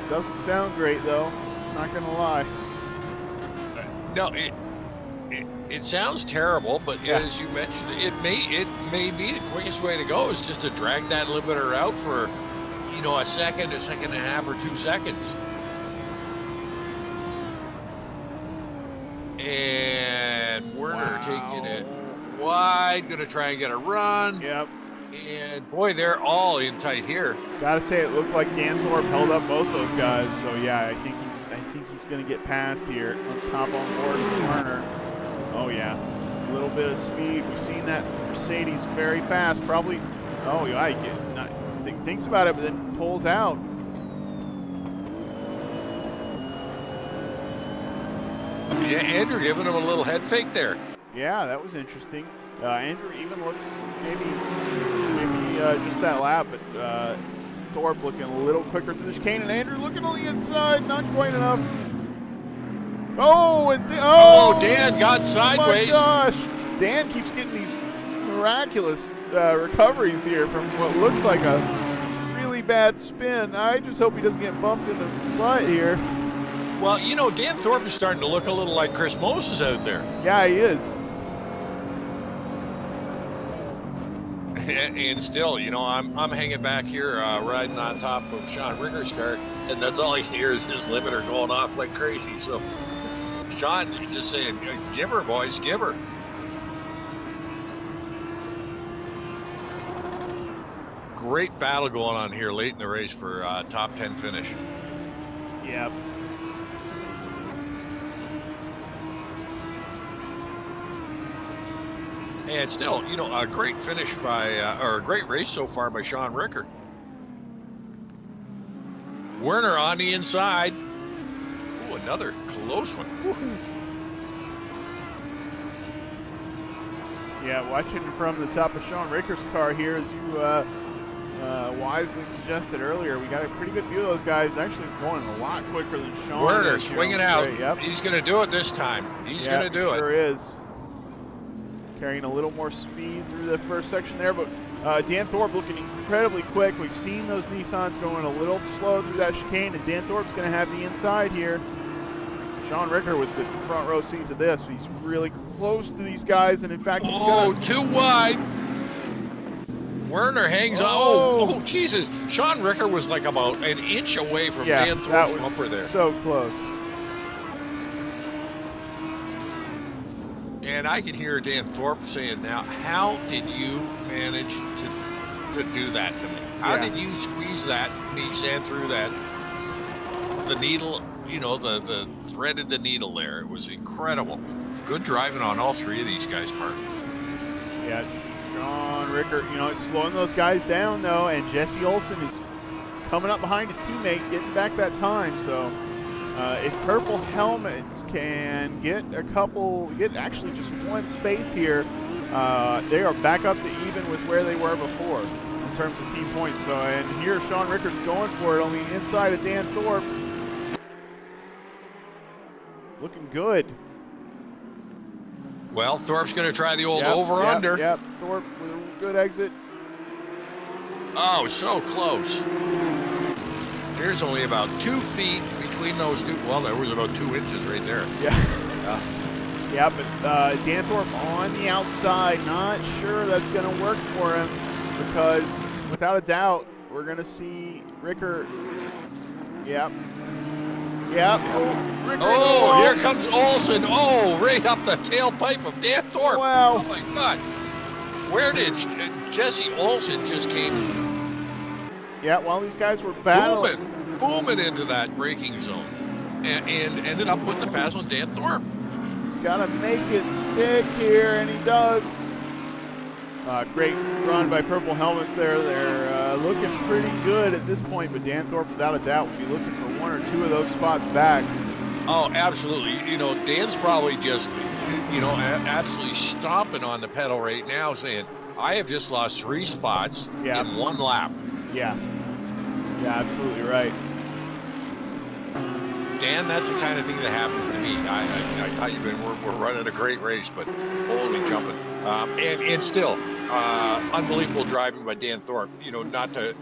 Doesn't sound great though. Not gonna lie. No, it sounds terrible, but yeah, as you mentioned, it may be the quickest way to go is just to drag that limiter out for, you know, a second and a half, or 2 seconds. And Werner taking it wide, gonna try and get a run. Yep. And boy, they're all in tight here. Gotta say, it looked like Dan Thorpe held up both those guys. So yeah, I think he's gonna get past here. Let's hop on board with Werner. Oh yeah, a little bit of speed. We've seen that Mercedes very fast. Probably. Oh yeah, thinks about it, but then pulls out. Yeah, Andrew giving him a little head fake there. Yeah, that was interesting. Andrew even looks maybe just that lap, but Thorpe looking a little quicker through the chicane, and Andrew looking on the inside, not quite enough. Oh, and Dan got sideways. Oh my gosh, Dan keeps getting these miraculous recoveries here from what looks like a really bad spin. I just hope he doesn't get bumped in the butt here. Well, you know, Dan Thorpe is starting to look a little like Chris Moses out there. Yeah, he is. And still, you know, I'm hanging back here riding on top of Sean Ricker's car, and that's all I hear is his limiter going off like crazy. So, Sean, just saying, give her, boys, give her. Great battle going on here late in the race for top 10 finish. Yep. And still, you know, a great finish by, or a great race so far by Sean Ricker. Werner on the inside. Ooh, another close one. Woo-hoo. Yeah, watching from the top of Sean Ricker's car here, as you wisely suggested earlier, we got a pretty good view of those guys actually going a lot quicker than Sean. Werner is, swinging out. Yep. He's going to do it this time. He's going to do it. Sure is. Carrying a little more speed through the first section there, but Dan Thorpe looking incredibly quick. We've seen those Nissans going a little slow through that chicane, and Dan Thorpe's going to have the inside here. Sean Ricker with the front row seat to this. He's really close to these guys, and in fact, he's too wide. Werner hangs on. Oh, Jesus. Sean Ricker was like about an inch away from Dan Thorpe's bumper there. So close. And I can hear Dan Thorpe saying now, how did you manage to do that to me? How did you squeeze that Nissan through that? The needle, you know, the threaded the needle there. It was incredible. Good driving on all three of these guys' part. Yeah, Sean Ricker, you know, it's slowing those guys down though, and Jesse Olsen is coming up behind his teammate, getting back that time. So if Purple Helmets can get actually just one space here, they are back up to even with where they were before in terms of team points. So, and here Sean Ricker's going for it on the inside of Dan Thorpe. Looking good. Well, Thorpe's going to try the old over-under. Yep, Thorpe with a good exit. Oh, so close. There's only about 2 feet between those two. Well, there was about 2 inches right there. Yeah, but Dan Thorpe on the outside, not sure that's going to work for him, because without a doubt, we're going to see Ricker. Yep. Oh, here comes Olsen. Oh, right up the tailpipe of Dan Thorpe. Wow. Oh, my God. Where did Jesse Olsen just came? Yeah, while these guys were battling. Booming into that braking zone. And ended up putting the pass on Dan Thorpe. He's got to make it stick here, and he does. Great run by Purple Helmets there. They're looking pretty good at this point, but Dan Thorpe, without a doubt, will be looking for 1 or 2 of those spots back. Oh, absolutely. You know, Dan's probably just, you know, absolutely stomping on the pedal right now, saying, I have just lost 3 spots in 1 lap. Yeah, absolutely right. Dan, that's the kind of thing that happens to me. I tell you, man, we're running a great race, but holy jumping. And still, unbelievable driving by Dan Thorpe. You know, not to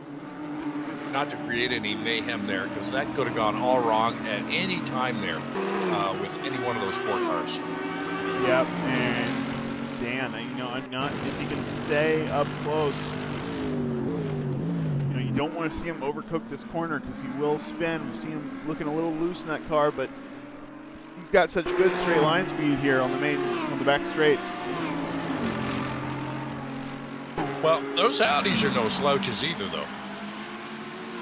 create any mayhem there, because that could have gone all wrong at any time there with any one of those 4 cars. Yep, and Dan, you know, if he can stay up close. You don't want to see him overcook this corner because he will spin. We've seen him looking a little loose in that car, but he's got such good straight line speed here on the back straight. Well, those Audis are no slouches either, though.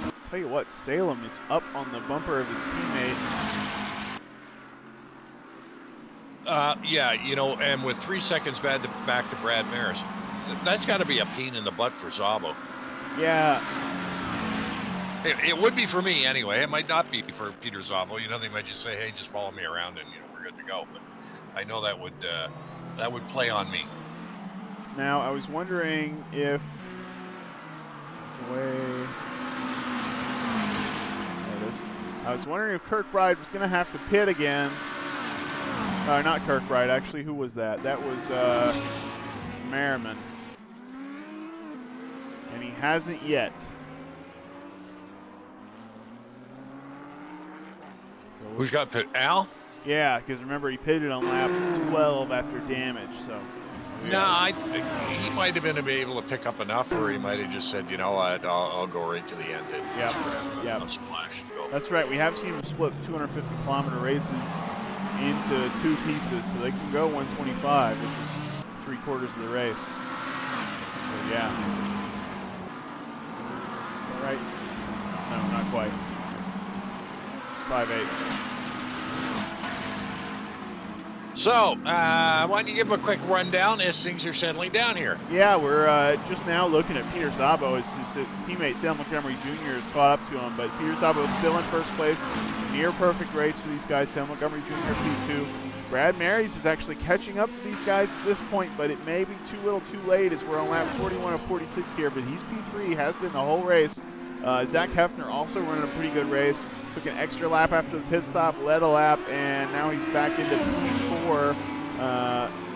I'll tell you what, Salem is up on the bumper of his teammate. Yeah, you know, and with 3 seconds back to Brad Maris, that's got to be a pain in the butt for Szabo. Yeah. It would be for me anyway. It might not be for Peter Szabo. You know, they might just say, "Hey, just follow me around, and you know, we're good to go." But I know that would play on me. Now, I was wondering if I was wondering if Kirkbride was going to have to pit again. Not Kirkbride, actually. Who was that? That was Merriman. And he hasn't yet. So who's got pit? Al? Yeah, because remember, he pitted on lap 12 after damage, so. No, I think he might have been able to pick up enough, or he might have just said, you know what, I'll go right to the end. Yeah. Splash. Go. That's right. We have seen him split 250-kilometer races into 2 pieces, so they can go 125, which is 3/4 of the race. So yeah. All right. No, not quite. 5/8. So, why don't you give him a quick rundown as things are settling down here? Yeah, we're just now looking at Peter Szabo as his teammate Sam Montgomery Jr. has caught up to him, but Peter Szabo is still in first place. Near perfect race for these guys. Sam Montgomery Jr. P2. Brad Marys is actually catching up to these guys at this point, but it may be too little too late as we're on lap 41 of 46 here, but he's P3, has been the whole race. Zach Hefner also running a pretty good race. Took an extra lap after the pit stop, led a lap, and now he's back into P4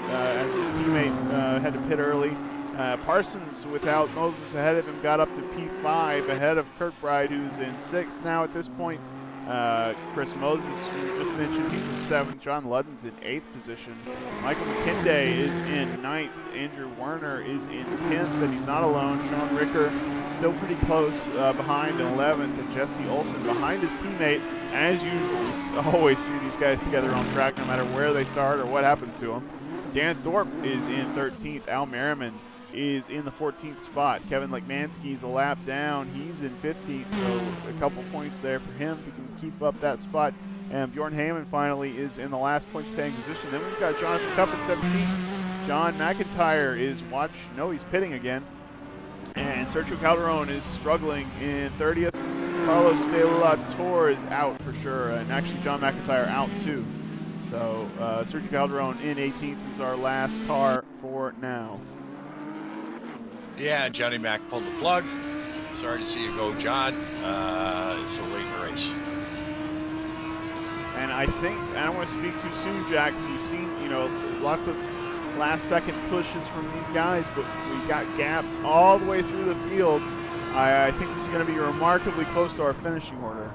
as his teammate had to pit early. Parsons, without Moses ahead of him, got up to P5 ahead of Kirkbride, who's in 6th now at this point. Chris Moses, who just mentioned, he's in 7th. John Ludden's in 8th position. Michael McKinday is in 9th. Andrew Werner is in 10th, and he's not alone. Sean Ricker still pretty close behind in 11th, and Jesse Olson behind his teammate. As usual, we always see these guys together on track no matter where they start or what happens to them. Dan Thorpe is in 13th. Al Merriman is in the 14th spot. Kevin Lekmansky's a lap down. He's in 15th, so a couple points there for him if he can keep up that spot. And Bjorn Heyman finally is in the last points-paying position. Then we've got Jonathan Cup in 17th. John McIntyre is he's pitting again. And Sergio Calderon is struggling in 30th. Carlos De La Torre is out for sure, and actually John McIntyre out too. So Sergio Calderon in 18th is our last car for now. Yeah, Johnny Mac pulled the plug. Sorry to see you go, John. It's so late in the race. And I don't want to speak too soon, Jack, because you've seen, lots of last-second pushes from these guys, but we got gaps all the way through the field. I think this is going to be remarkably close to our finishing order.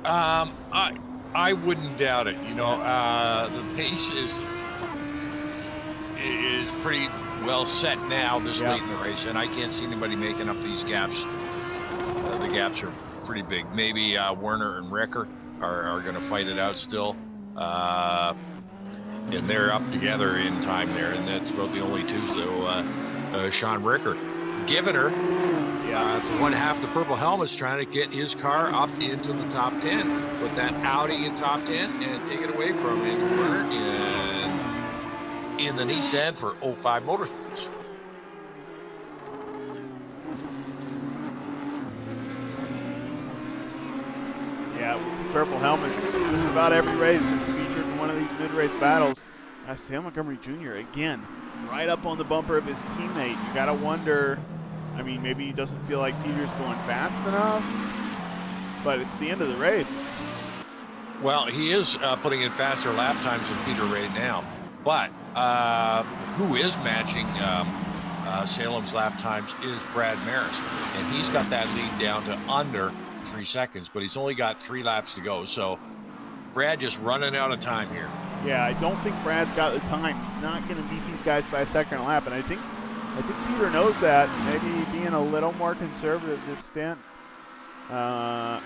I wouldn't doubt it. The pace is pretty well set now this late in the race, and I can't see anybody making up these gaps. The gaps are pretty big. Maybe Werner and Ricker are going to fight it out still. And they're up together in time there, and that's about the only two. So Sean Ricker giving her for one half the purple helmet's trying to get his car up into the top 10. Put that Audi in top 10 and take it away from Andrew Werner in the Nissan for 05 Motorsports. Yeah, we see purple helmets just about every race and featured in one of these mid-race battles. Sam Montgomery Jr. again, right up on the bumper of his teammate. You gotta wonder, maybe he doesn't feel like Peter's going fast enough, but it's the end of the race. Well, he is putting in faster lap times than Peter right now, but who is matching Salem's lap times is Brad Maris, and he's got that lead down to under 3 seconds, but he's only got 3 laps to go, so Brad just running out of time here. Yeah, I don't think Brad's got the time. He's not going to beat these guys by a second lap, and I think Peter knows that. Maybe being a little more conservative this stint. And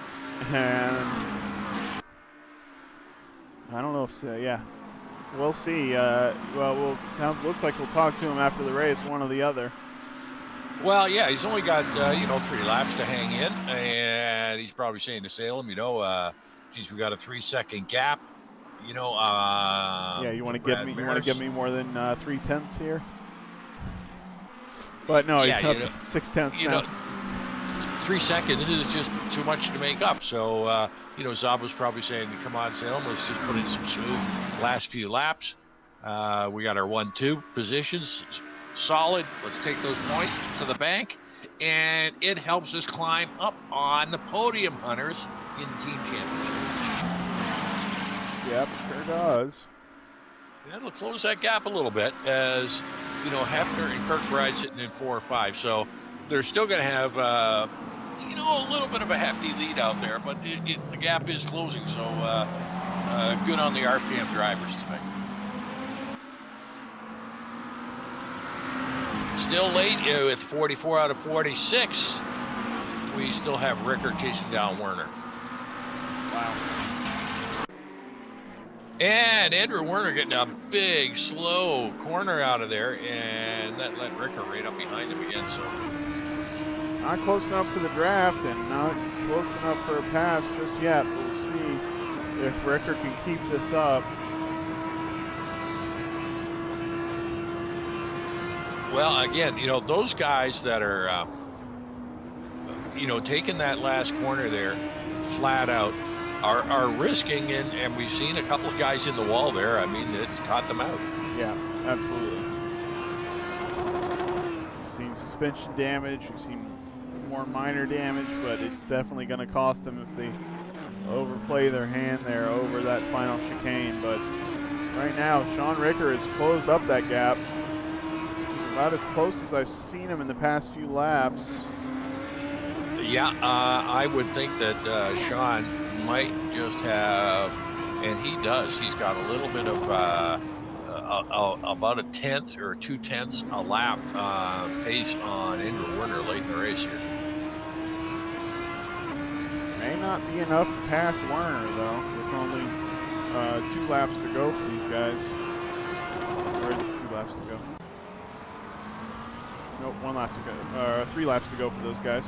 I don't know if we'll see. Looks like we'll talk to him after the race, one or the other. Well, yeah, he's only got 3 laps to hang in, and he's probably saying to Salem, geez, we got a 3-second gap. You want to give me more than 3/10 here. But no, he's up 6/10 now. 3 seconds is just too much to make up. So Zab was probably saying, "Come on, Salem, let's just put in some smooth last few laps. We got our 1-2 positions solid. Let's take those points to the bank, and it helps us climb up on the podium hunters in team championship." Yep, sure does. Yeah, it'll close that gap a little bit as, Hefner and Kirkbride sitting in 4 or 5. So they're still going to have, a little bit of a hefty lead out there, but the gap is closing. So good on the RPM drivers tonight. Still late with 44 out of 46. We still have Ricker chasing down Werner. Wow. And Andrew Werner getting a big, slow corner out of there, and that let Ricker right up behind him again. So not close enough for the draft and not close enough for a pass just yet. We'll see if Ricker can keep this up. Well, again, those guys that are, taking that last corner there, flat out, are risking, and we've seen a couple of guys in the wall there. I mean, it's caught them out. Yeah, absolutely. We've seen suspension damage. We've seen more minor damage, but it's definitely going to cost them if they overplay their hand there over that final chicane. But right now, Sean Ricker has closed up that gap. He's about as close as I've seen him in the past few laps. Yeah, I would think that Sean might just have, and he does. He's got a little bit of about a tenth or 2/10 a lap pace on Andrew Werner late in the race here. May not be enough to pass Werner though, with only 2 laps to go for these guys. Or is it 2 laps to go? Nope, 1 lap to go. 3 laps to go for those guys.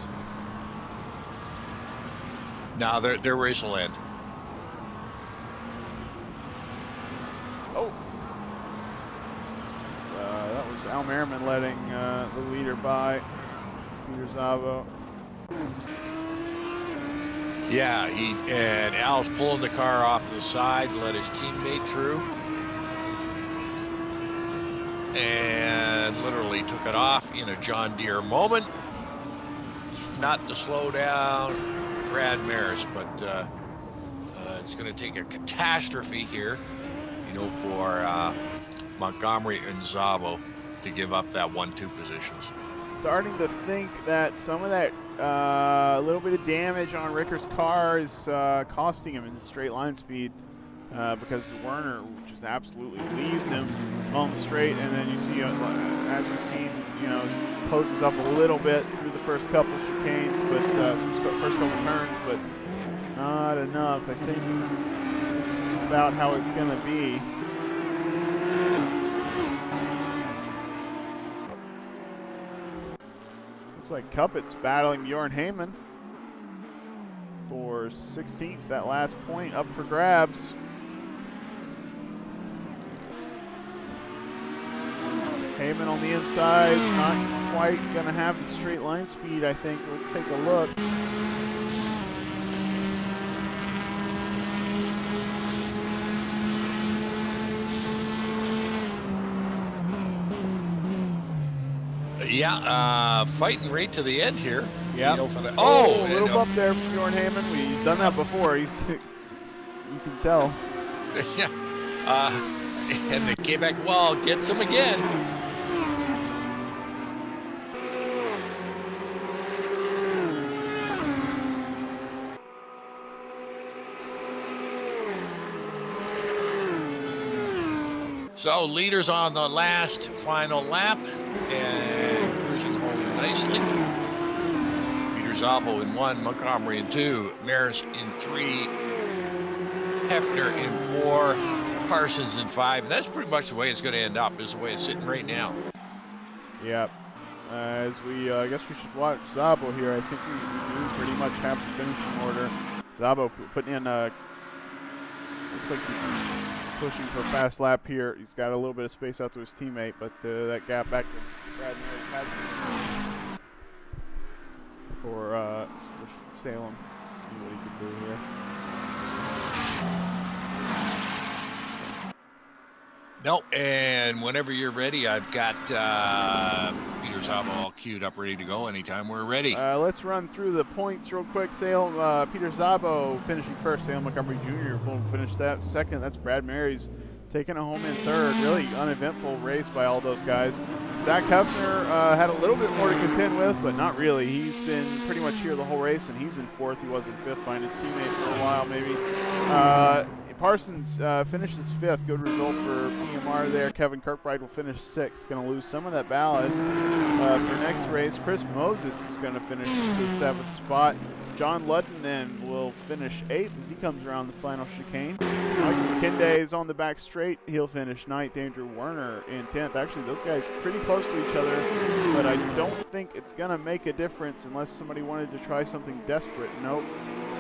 Now their race will end. Oh. That was Al Merriman letting the leader by, Peter Zavo. Yeah, and Al's pulling the car off to the side, let his teammate through, and literally took it off in a John Deere moment. Not to slow down Brad Maris, but it's going to take a catastrophe here, for Montgomery and Zavo to give up that 1-2 positions. Starting to think that some of that little bit of damage on Ricker's car is costing him in straight line speed because Werner just absolutely leaves him on the straight, and then you see, as we've seen, closes up a little bit through the first couple chicanes, but first couple turns, but not enough. I think this is about how it's going to be. Looks like Cuppet's battling Bjorn Heyman for 16th. That last point up for grabs. Heyman on the inside, not quite going to have the straight line speed, I think. Let's take a look. Yeah, fighting right to the end here. Yeah. A little bump there from Bjorn Heyman. He's done that before. You can tell. Yeah. And the Quebec wall gets him again. So leaders on the last final lap and cruising home nicely. Peter Zavo in 1, Montgomery in 2, Maris in 3, Hefner in 4, Parsons in 5. And that's pretty much the way it's going to end up, is the way it's sitting right now. Yep. As we, I guess we should watch Zabo here. I think we do pretty much have the finishing order. Zabo putting in looks like he's pushing for a fast lap here. He's got a little bit of space out to his teammate, but that gap back to Brad Maris has for Salem. Let's see what he can do here. No, and whenever you're ready, I've got Peter Zavo all queued up, ready to go anytime we're ready. Let's run through the points real quick. Salem, Peter Zabo finishing first. Salem Montgomery Jr. finished that second. That's Brad Mary's taking it home in third. Really uneventful race by all those guys. Zach Hefner had a little bit more to contend with, but not really. He's been pretty much here the whole race, and he's in fourth. He was in fifth behind his teammate for a while, maybe. Parsons finishes fifth. Good result for PMR there. Kevin Kirkbride will finish sixth. Going to lose some of that ballast for next race. Chris Moses is going to finish the seventh spot. John Ludden then will finish eighth as he comes around the final chicane. Michael McKinday is on the back straight. He'll finish ninth. Andrew Werner in 10th. Actually, those guys pretty close to each other, but I don't think it's going to make a difference unless somebody wanted to try something desperate. Nope.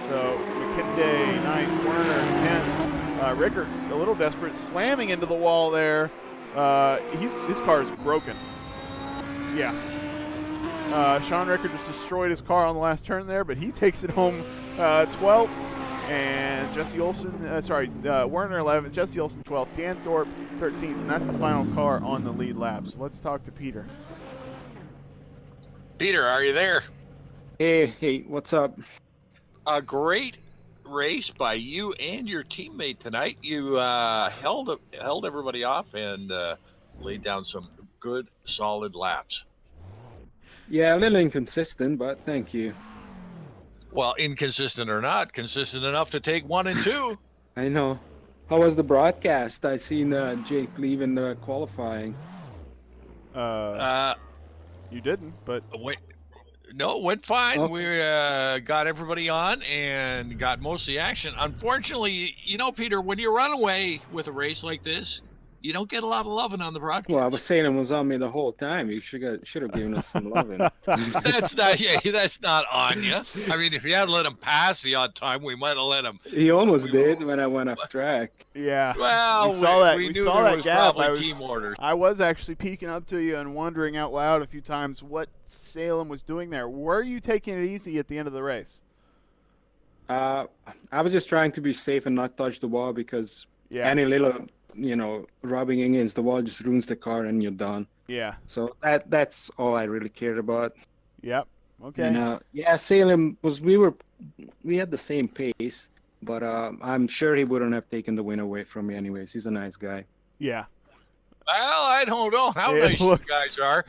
So McKinday, 9th, Werner, 10th. Rickard, a little desperate, slamming into the wall there. His car is broken. Yeah. Sean Ricker just destroyed his car on the last turn there, but he takes it home 12th. And Jesse Olson, Werner 11th, Jesse Olson 12th, Dan Thorpe 13th, and that's the final car on the lead lap. So let's talk to Peter. Peter, are you there? Hey, what's up? A great race by you and your teammate tonight. You held everybody off and laid down some good, solid laps. Yeah, a little inconsistent, but thank you. Well, inconsistent or not, consistent enough to take 1 and 2. I know. How was the broadcast? I seen Jake leaving the qualifying. You didn't, but Wait, no, it went fine. Okay. We got everybody on and got most of the action. Unfortunately, Peter, when you run away with a race like this, you don't get a lot of loving on the broadcast. Well, I was saying it was on me the whole time. You should have given us some loving. That's not on you. I mean, if you had let him pass the odd time, we might have let him. He almost did when I went off track. yeah. Well, we saw that. We We knew saw there that was gap. probably team orders. I was actually peeking up to you and wondering out loud a few times what Salem was doing there. Were you taking it easy at the end of the race? I was just trying to be safe and not touch the wall because any little, rubbing against the wall just ruins the car and you're done. Yeah. So that's all I really cared about. Yep. Okay. And, Salem we had the same pace, but I'm sure he wouldn't have taken the win away from me anyways. He's a nice guy. Yeah. Well, I don't know how nice you guys are.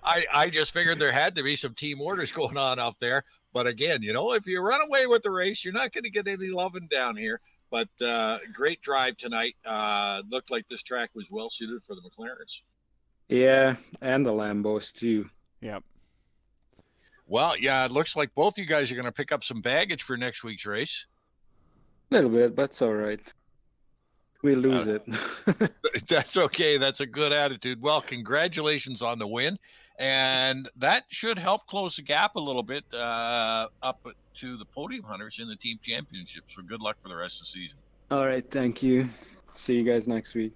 I just figured there had to be some team orders going on up there. But again, if you run away with the race, you're not going to get any loving down here. But great drive tonight. Looked like this track was well suited for the McLarens. Yeah, and the Lambos too. Yep. Well, yeah, it looks like both you guys are going to pick up some baggage for next week's race. A little bit, but it's all right. We lose it. That's okay. That's a good attitude. Well, congratulations on the win. And that should help close the gap a little bit up to the podium hunters in the team championship. So good luck for the rest of the season. All right. Thank you. See you guys next week.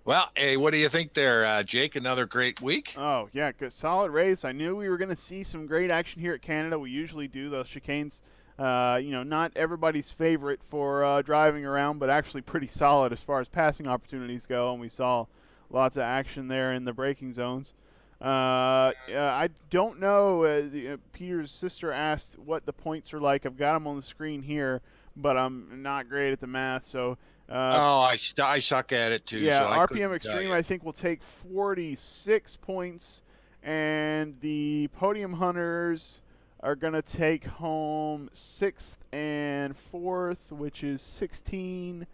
Well, hey, what do you think there, Jake? Another great week? Oh, yeah, good. Solid race. I knew we were going to see some great action here at Canada. We usually do. Those chicanes, not everybody's favorite for driving around, but actually pretty solid as far as passing opportunities go, and we saw lots of action there in the braking zones. I don't know. Peter's sister asked what the points are like. I've got them on the screen here, but I'm not great at the math. So. I suck at it too. Yeah, so RPM Extreme I think will take 46 points, and the Podium Hunters are going to take home 6th and 4th, which is 16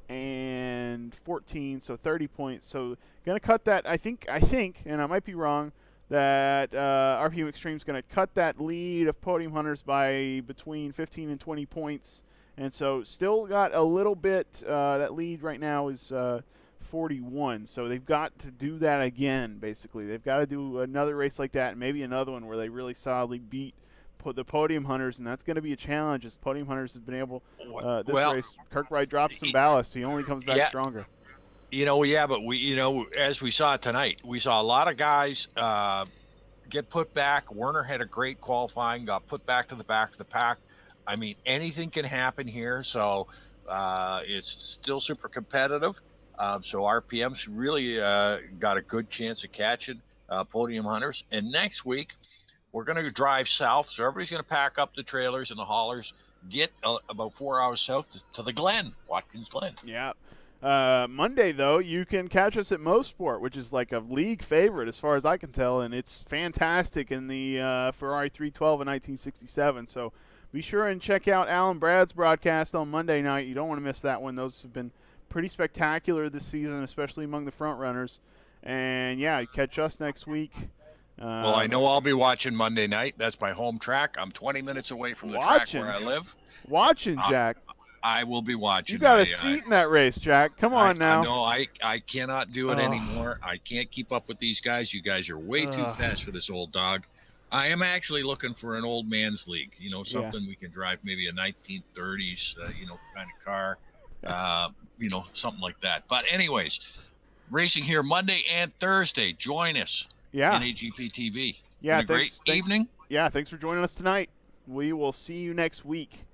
and 14, so 30 points. So going to cut that. I think, and I might be wrong, that RPM Extreme is going to cut that lead of Podium Hunters by between 15 and 20 points. And so still got a little bit, that lead right now is 41. So they've got to do that again, basically. They've got to do another race like that and maybe another one where they really solidly beat the Podium Hunters, and that's going to be a challenge as Podium Hunters has been able, race. Kirkbride drops some ballast. He only comes back stronger. But as we saw tonight, we saw a lot of guys get put back. Werner had a great qualifying, got put back to the back of the pack. I mean, anything can happen here, so it's still super competitive. So RPM's really got a good chance of catching Podium Hunters. And next week, we're going to drive south, so everybody's going to pack up the trailers and the haulers, get about 4 hours south to the Glen, Watkins Glen. Yeah. Monday, though, you can catch us at Mosport, which is like a league favorite as far as I can tell, and it's fantastic in the Ferrari 312 in 1967. So be sure and check out Alan Brad's broadcast on Monday night. You don't want to miss that one. Those have been pretty spectacular this season, especially among the front runners. And, yeah, catch us next week. Well, I know I'll be watching Monday night. That's my home track. I'm 20 minutes away from the track where I live. Watching, Jack. I will be watching. You got a seat in that race, Jack. Come on now. No, I cannot do it anymore. I can't keep up with these guys. You guys are way too fast for this old dog. I am actually looking for an old man's league, something we can drive, maybe a 1930s, kind of car, something like that. But anyways, racing here Monday and Thursday. Join us. Yeah. NAGP TV. Yeah. Great evening. Yeah. Thanks for joining us tonight. We will see you next week.